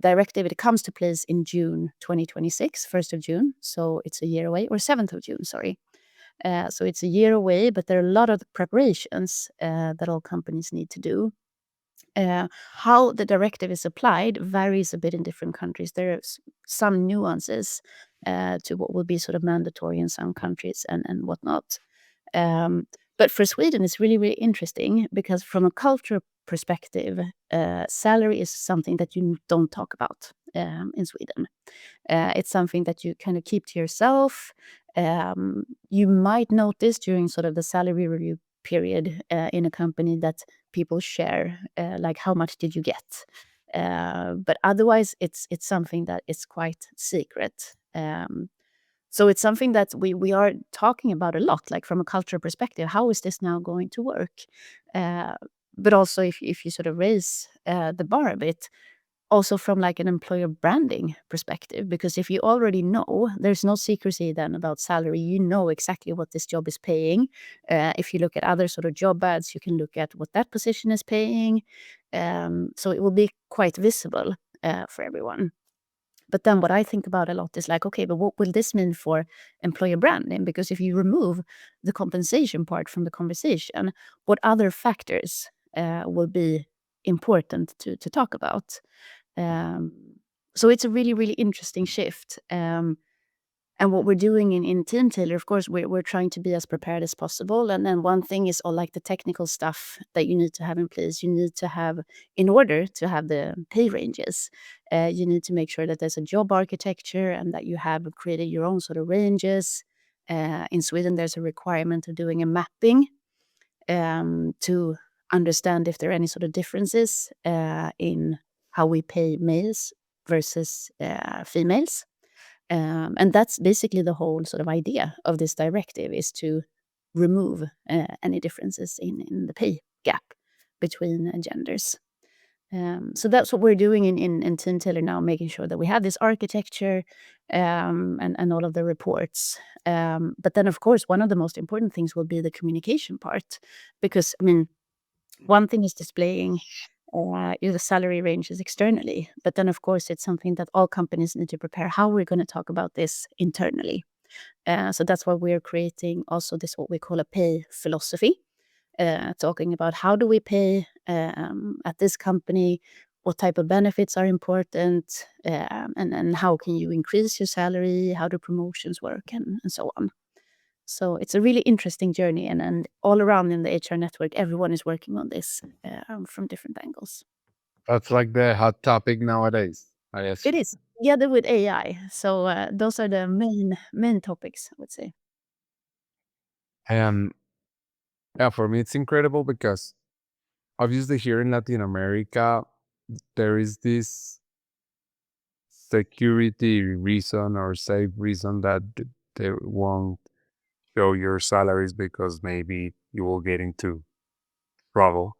Speaker 2: directive, it comes to place in June 2026, 1st of June. So it's a year away, or 7th of June, sorry. So it's a year away, but there are a lot of preparations that all companies need to do. How the directive is applied varies a bit in different countries. There are some nuances to what will be sort of mandatory in some countries and whatnot. But for Sweden, it's really, really interesting because from a culture perspective, salary is something that you don't talk about in Sweden. It's something that you kind of keep to yourself. You might notice during sort of the salary review period in a company that people share, like how much did you get? But otherwise, it's something that is quite secret. So it's something that we are talking about a lot, like from a cultural perspective. How is this now going to work? Uh, but also, if you sort of raise the bar a bit, also from like an employer branding perspective, because if you already know, there's no secrecy then about salary. You know exactly what this job is paying. If you look at other sort of job ads, you can look at what that position is paying. So it will be quite visible for everyone. But then what I think about a lot is like, okay, but what will this mean for employer branding? Because if you remove the compensation part from the conversation, what other factors will be important to talk about? Um, so it's a really, really interesting shift. And what we're doing in Team Tailor, of course, we're trying to be as prepared as possible. And then one thing is all like the technical stuff that you need to have in place. You need to have, in order to have the pay ranges, you need to make sure that there's a job architecture and that you have created your own sort of ranges. In Sweden, there's a requirement of doing a mapping to understand if there are any sort of differences in how we pay males versus females. And that's basically the whole sort of idea of this directive, is to remove any differences in the pay gap between genders. So that's what we're doing in Teamtailor now, making sure that we have this architecture and all of the reports. But then, of course, one of the most important things will be the communication part, because I mean, one thing is displaying the salary ranges externally, but then, of course, it's something that all companies need to prepare how we're going to talk about this internally. So that's why we're creating also this what we call a pay philosophy, talking about how do we pay at this company, what type of benefits are important, and how can you increase your salary, how do promotions work, and so on. So it's a really interesting journey, and all around in the HR network, everyone is working on this from different angles.
Speaker 4: That's like the hot topic nowadays, I
Speaker 2: It
Speaker 4: assume.
Speaker 2: is together with AI. So those are the main topics, I would say.
Speaker 4: And yeah, for me, it's incredible because obviously here in Latin America, there is this security reason or safe reason that they won't show your salaries because maybe you will get into trouble.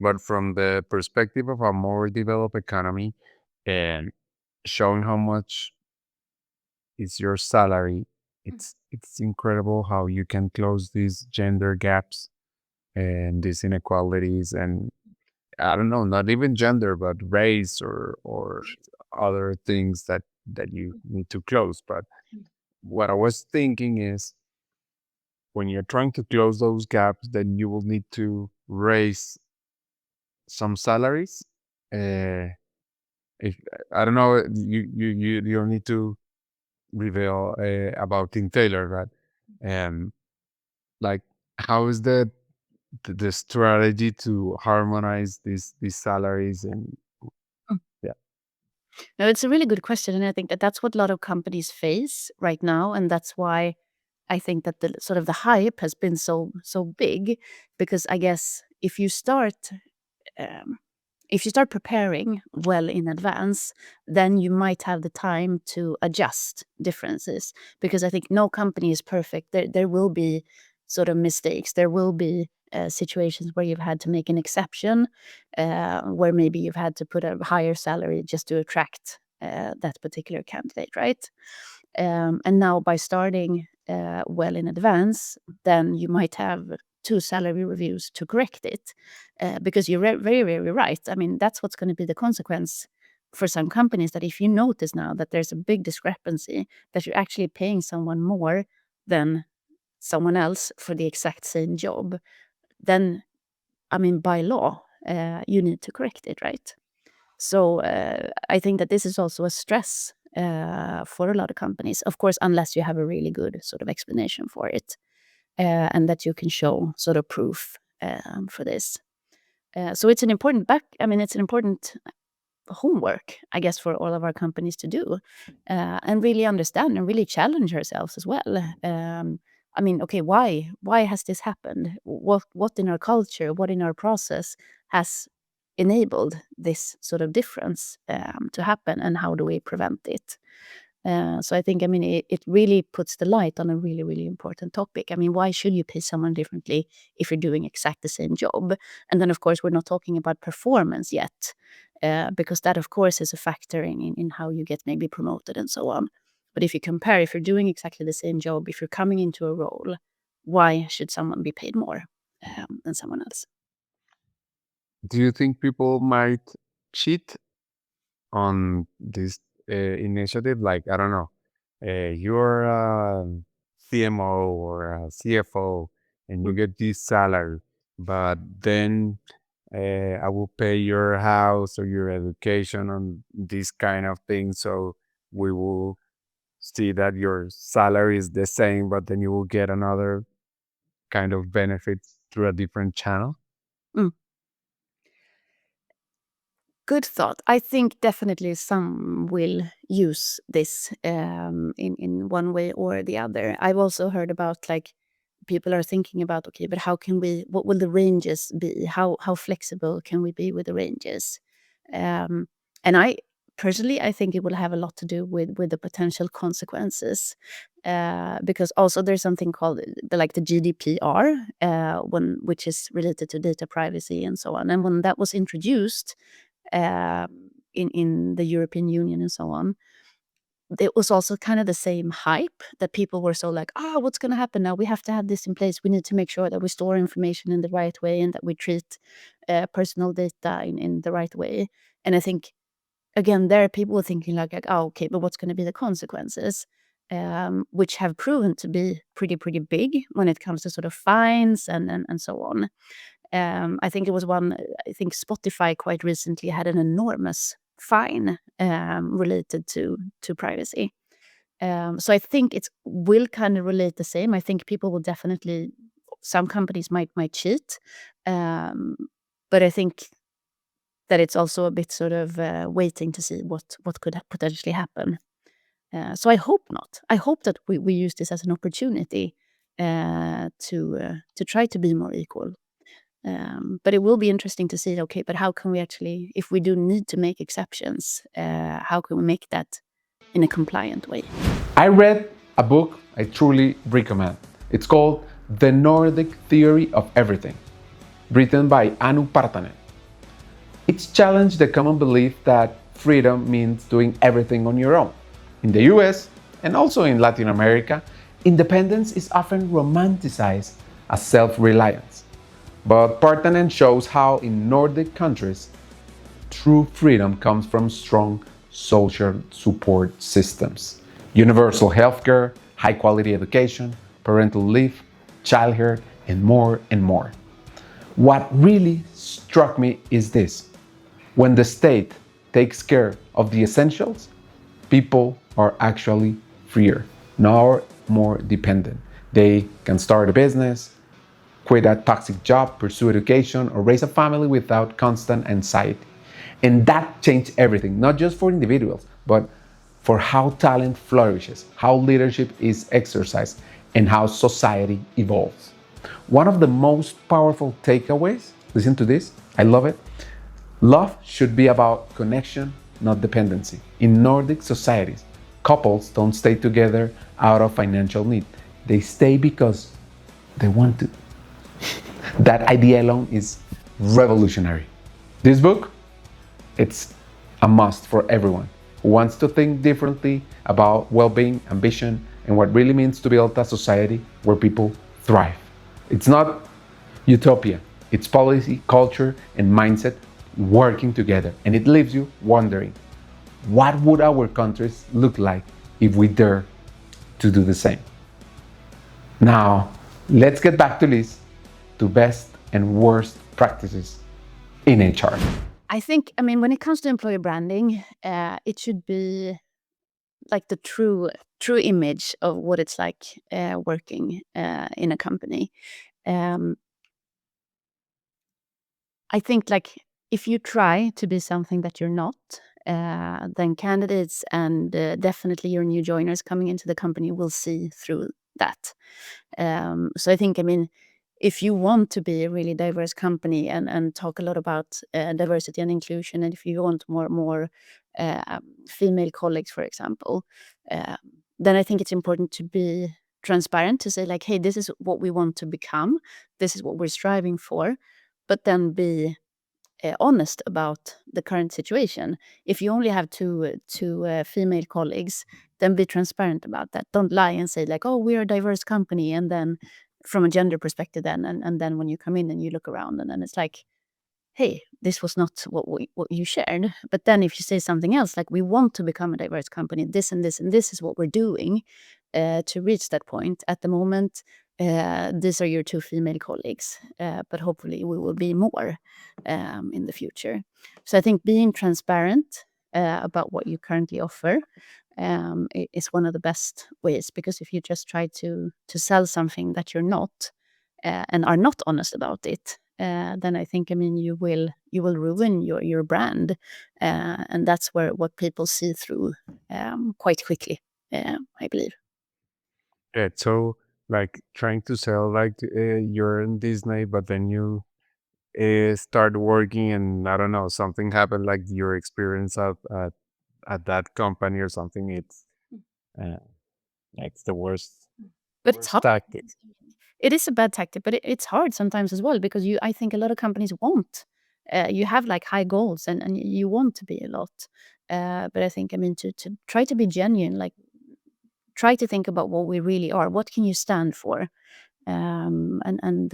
Speaker 4: But from the perspective of a more developed economy and showing how much is your salary, it's incredible how you can close these gender gaps and these inequalities, and I don't know, not even gender, but race or other things that you need to close. But what I was thinking is when you're trying to close those gaps, then you will need to raise some salaries. Uh, if I don't know, you don't need to reveal about Team Taylor, but like how is the strategy to harmonize these salaries and
Speaker 2: Mm.
Speaker 4: yeah.
Speaker 2: No, it's a really good question, and I think that that's what a lot of companies face right now, and that's why I think that the sort of the hype has been so big, because I guess um, if you start preparing well in advance, then you might have the time to adjust differences, because I think no company is perfect. There will be sort of mistakes. There will be situations where you've had to make an exception, where maybe you've had to put a higher salary just to attract that particular candidate, right? And now by starting well in advance, then you might have two salary reviews to correct it, because you're very, very right. I mean, that's what's going to be the consequence for some companies, that if you notice now that there's a big discrepancy, that you're actually paying someone more than someone else for the exact same job, then, I mean, by law, you need to correct it, right? So I think that this is also a stress for a lot of companies, of course, unless you have a really good sort of explanation for it, and that you can show sort of proof for this. So it's an important it's an important homework, I guess, for all of our companies to do, and really understand and really challenge ourselves as well. I mean, okay, why has this happened? What in our culture, what in our process has enabled this sort of difference to happen, and how do we prevent it? So I think, I mean, it really puts the light on a really, really important topic. I mean, why should you pay someone differently if you're doing exact the same job? And then, of course, we're not talking about performance yet, because that, of course, is a factor in how you get maybe promoted and so on. But if you compare, if you're doing exactly the same job, if you're coming into a role, why should someone be paid more than someone else?
Speaker 4: Do you think people might cheat on this initiative? Like, I don't know, you're a CMO or a CFO and you
Speaker 2: Mm.
Speaker 4: get this salary, but then I will pay your house or your education on this kind of thing. So we will see that your salary is the same, but then you will get another kind of benefits through a different channel.
Speaker 2: Mm. Good thought. I think definitely some will use this in one way or the other. I've also heard about, like, people are thinking about, okay, but how can we? What will the ranges be? How flexible can we be with the ranges? And I personally, I think it will have a lot to do with the potential consequences. because also there's something called the GDPR, which is related to data privacy and so on. And when that was introduced in the European Union and so on, it was also kind of the same hype that people were so like, what's going to happen now? We have to have this in place. We need to make sure that we store information in the right way and that we treat personal data in the right way. And I think, again, there are people thinking like, okay, but what's going to be the consequences? Which have proven to be pretty big when it comes to sort of fines and so on. I think Spotify quite recently had an enormous fine related to privacy. So I think it will kind of relate the same. I think people will definitely, some companies might cheat, but I think that it's also a bit sort of waiting to see what could potentially happen. So I hope not. I hope that we use this as an opportunity to try to be more equal. But it will be interesting to see, okay, but how can we actually, if we do need to make exceptions, how can we make that in a compliant way?
Speaker 3: I read a book I truly recommend. It's called The Nordic Theory of Everything, written by Anu Partanen. It's challenged the common belief that freedom means doing everything on your own. In the US, and also in Latin America, independence is often romanticized as self-reliance. But Partanen shows how in Nordic countries, true freedom comes from strong social support systems. Universal healthcare, high-quality education, parental leave, childcare, and more and more. What really struck me is this. When the state takes care of the essentials, people are actually freer, not more dependent. They can start a business, quit a toxic job, pursue education, or raise a family without constant anxiety. And that changed everything, not just for individuals, but for how talent flourishes, how leadership is exercised, and how society evolves. One of the most powerful takeaways, listen to this, I love it. Love should be about connection, not dependency. In Nordic societies, couples don't stay together out of financial need. They stay because they want to. That idea alone is revolutionary. This book, it's a must for everyone who wants to think differently about well-being, ambition, and what really means to build a society where people thrive. It's not utopia. It's policy, culture, and mindset working together. And it leaves you wondering, what would our countries look like if we dare to do the same? Now, let's get back to Liz, to best and worst practices in HR.
Speaker 2: I think, when it comes to employer branding, it should be like the true image of what it's like working in a company. I think like if you try to be something that you're not, then candidates and definitely your new joiners coming into the company will see through that. So I think, if you want to be a really diverse company and talk a lot about diversity and inclusion, and if you want more female colleagues, for example, then I think it's important to be transparent, to say like, hey, this is what we want to become, this is what we're striving for, but then be honest about the current situation. If you only have two female colleagues, then be transparent about that. Don't lie and say like, oh, we're a diverse company, and then from a gender perspective then, and then when you come in and you look around and then it's like, hey, this was not what you shared. But then if you say something else, like we want to become a diverse company, this and this and this is what we're doing to reach that point. At the moment, these are your two female colleagues, but hopefully we will be more in the future. So I think being transparent about what you currently offer is one of the best ways, because if you just try to sell something that you're not and are not honest about it, then I think you will ruin your brand, and that's what people see through quite quickly, I believe.
Speaker 4: Yeah, so like trying to sell like you're in Disney, but then you start working and I don't know, something happened like your experience at that company or something. It's uh, It's the worst
Speaker 2: But it's hard.
Speaker 4: tactic.
Speaker 2: It is a bad tactic, but it's hard sometimes as well, because I think a lot of companies want. You have like high goals, and you want to be a lot. But I think, I mean, to try to be genuine, like try to think about what we really are. What can you stand for? And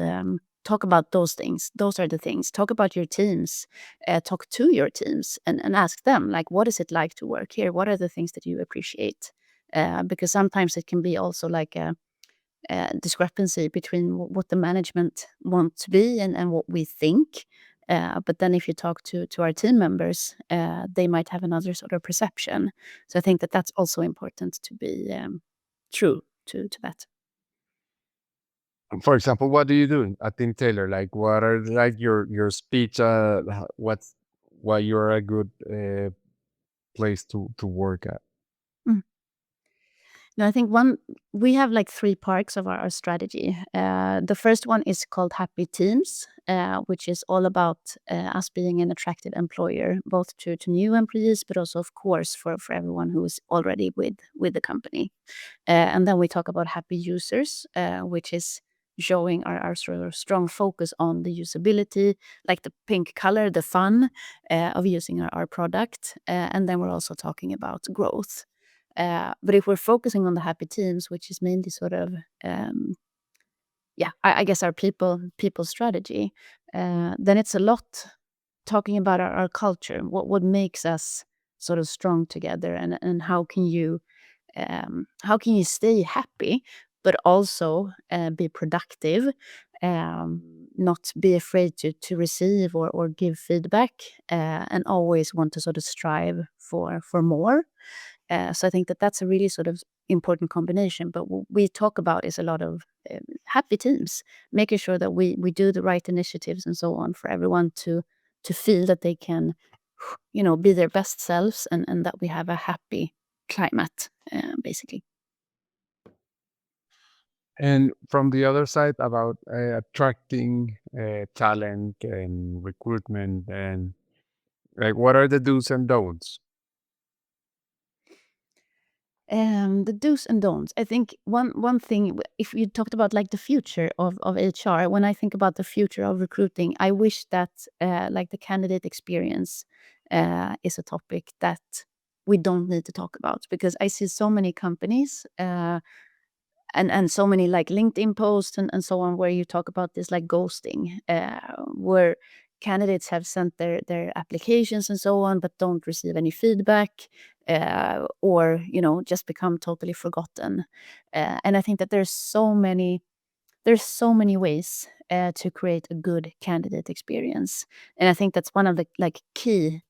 Speaker 2: talk about those things. Those are the things. Talk about your teams. Talk to your teams, and ask them, like, what is it like to work here? What are the things that you appreciate? Because sometimes it can be also like a discrepancy between what the management want to be, and what we think. But then if you talk to our team members, they might have another sort of perception. So I think that that's also important to be true to that.
Speaker 4: For example, what do you do at Team Taylor? Like, what are like your speech? Why you're a good place to work at?
Speaker 2: Mm. No, I think we have like three parts of our strategy. The first one is called Happy Teams, which is all about us being an attractive employer, both to new employees, but also, of course, for everyone who is already with the company. And then we talk about happy users, which is showing our sort of strong focus on the usability, like the pink color, the fun of using our product. And then we're also talking about growth. But if we're focusing on the happy teams, which is mainly sort of, I guess our people strategy, then it's a lot talking about our culture, what makes us sort of strong together, and how can you stay happy, but also be productive, not be afraid to receive or give feedback, and always want to sort of strive for more. So I think that that's a really sort of important combination. But what we talk about is a lot of happy teams, making sure that we do the right initiatives and so on for everyone to feel that they can, be their best selves, and that we have a happy climate, basically.
Speaker 4: And from the other side, about attracting talent and recruitment, and like, what are the do's and don'ts?
Speaker 2: The do's and don'ts. I think one thing, if you talked about like the future of HR, when I think about the future of recruiting, I wish that like the candidate experience is a topic that we don't need to talk about, because I see so many companies, and so many like LinkedIn posts and so on, where you talk about this like ghosting, where candidates have sent their applications and so on, but don't receive any feedback, or just become totally forgotten. And I think that there's so many ways to create a good candidate experience. And I think that's one of the like key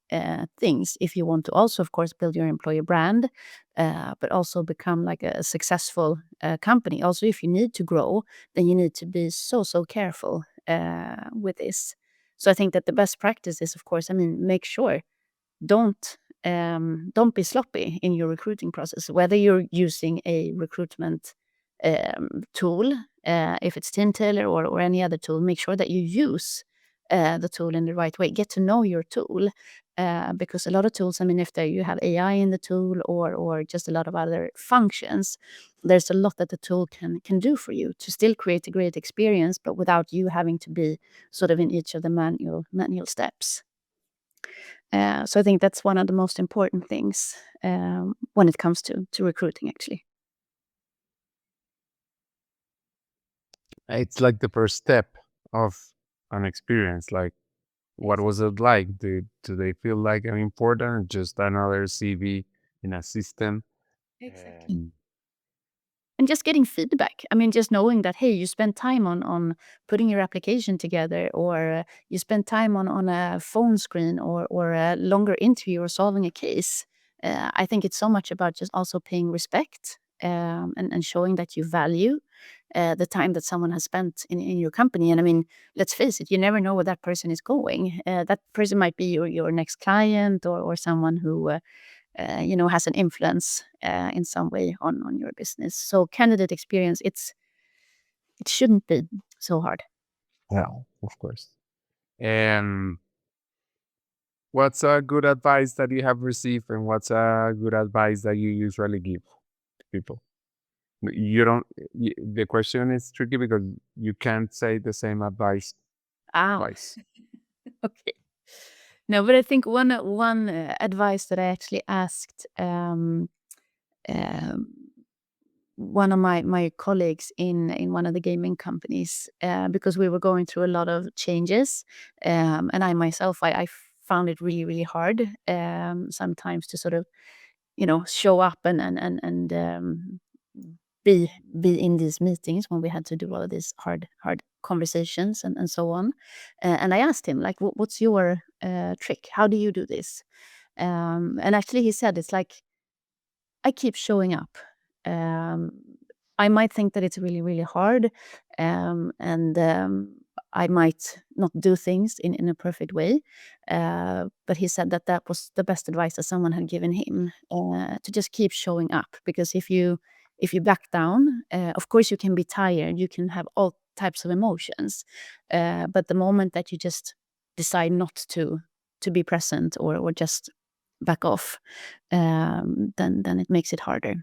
Speaker 2: things, if you want to also, of course, build your employer brand, but also become like a successful company. Also, if you need to grow, then you need to be so careful with this. So I think that the best practice is, of course, I mean, make sure, don't be sloppy in your recruiting process, whether you're using a recruitment tool, if it's Teamtailor or any other tool. Make sure that you use the tool in the right way. Get to know your tool, because a lot of tools, I mean, if you have AI in the tool, or just a lot of other functions, there's a lot that the tool can do for you to still create a great experience, but without you having to be sort of in each of the manual steps. So I think that's one of the most important things when it comes to recruiting, actually.
Speaker 4: It's like the first step of an experience. Like, what was it like? Do they feel like I'm important, or just another CV in a system?
Speaker 2: Exactly.
Speaker 4: And
Speaker 2: And just getting feedback. I mean, just knowing that, hey, you spent time on putting your application together, or you spent time on a phone screen, or a longer interview, or solving a case. I think it's so much about just also paying respect, and showing that you value the time that someone has spent in your company. And I mean, let's face it, you never know where that person is going. That person might be your next client, or someone who has an influence in some way on your business. So candidate experience, it shouldn't be so hard.
Speaker 4: yeah, of course. And what's a good advice that you have received, and what's a good advice that you usually give to people? You don't. The question is tricky because you can't say the same advice
Speaker 2: Ah,
Speaker 4: twice.
Speaker 2: okay. No, but I think one advice that I actually asked um, one of my colleagues in one of the gaming companies, because we were going through a lot of changes, and I myself I found it really hard sometimes to sort of show up and be in these meetings when we had to do all of these hard conversations and so on. And I asked him, like, what's your trick? How do you do this? And actually he said, it's like, I keep showing up. Um, I might think that it's really hard, and I might not do things in a perfect way. But he said that that was the best advice that someone had given him, to just keep showing up. Because if you back down, of course you can be tired, you can have all types of emotions, but the moment that you just decide not to be present or just back off, then it makes it harder.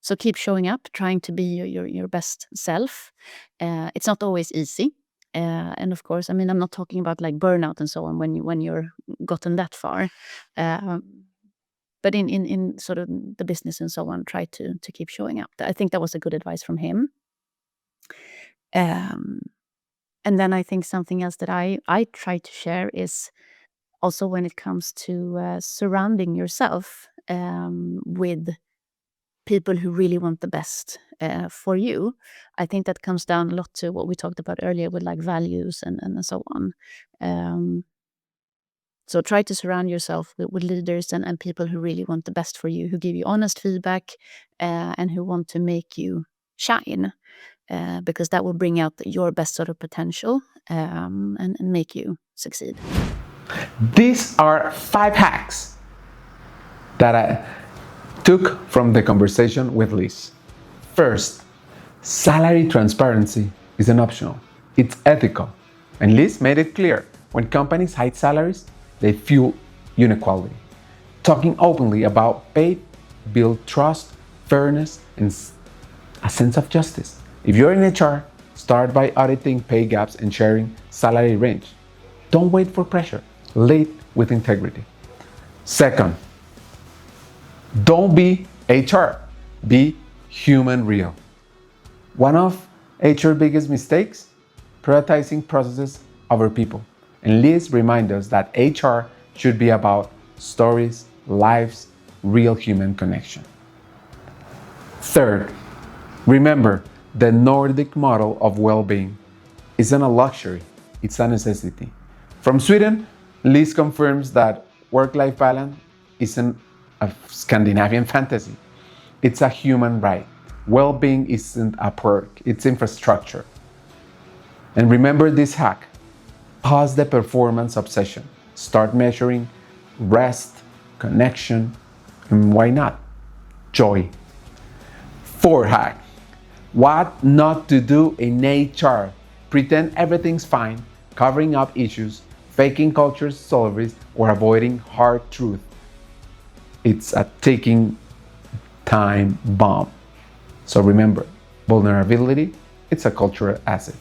Speaker 2: So keep showing up, trying to be your best self. It's not always easy, and of course, I mean, I'm not talking about like burnout and so on when you're gotten that far. But in sort of the business and so on, try to keep showing up. I think that was a good advice from him. And then I think something else that I try to share is also when it comes to surrounding yourself with people who really want the best for you. I think that comes down a lot to what we talked about earlier with like values and so on. So try to surround yourself with leaders and people who really want the best for you, who give you honest feedback, and who want to make you shine, because that will bring out your best sort of potential, and make you succeed.
Speaker 3: These are 5 hacks that I took from the conversation with Liz. First, salary transparency isn't optional, it's ethical. And Liz made it clear, when companies hide salaries, they fuel inequality. Talking openly about pay builds trust, fairness, and a sense of justice. If you're in HR, start by auditing pay gaps and sharing salary range. Don't wait for pressure, lead with integrity. Second, don't be HR, be human real. One of HR's biggest mistakes, prioritizing processes over people. And Liz reminds us that HR should be about stories, lives, real human connection. Third, remember the Nordic model of well-being isn't a luxury, it's a necessity. From Sweden, Liz confirms that work-life balance isn't a Scandinavian fantasy. It's a human right. Well-being isn't a perk, it's infrastructure. And remember this hack. Pause the performance obsession. Start measuring rest, connection, and why not? Joy. 4 hack. What not to do in HR. Pretend everything's fine, covering up issues, faking culture solvers, or avoiding hard truth. It's a ticking time bomb. So remember, vulnerability, it's a cultural asset.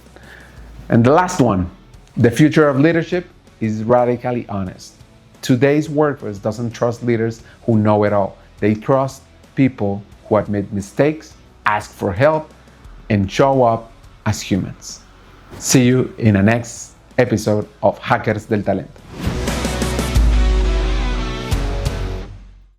Speaker 3: And the last one, the future of leadership is radically honest. Today's workforce doesn't trust leaders who know it all. They trust people who admit mistakes, ask for help, and show up as humans. See you in the next episode of Hackers del Talento.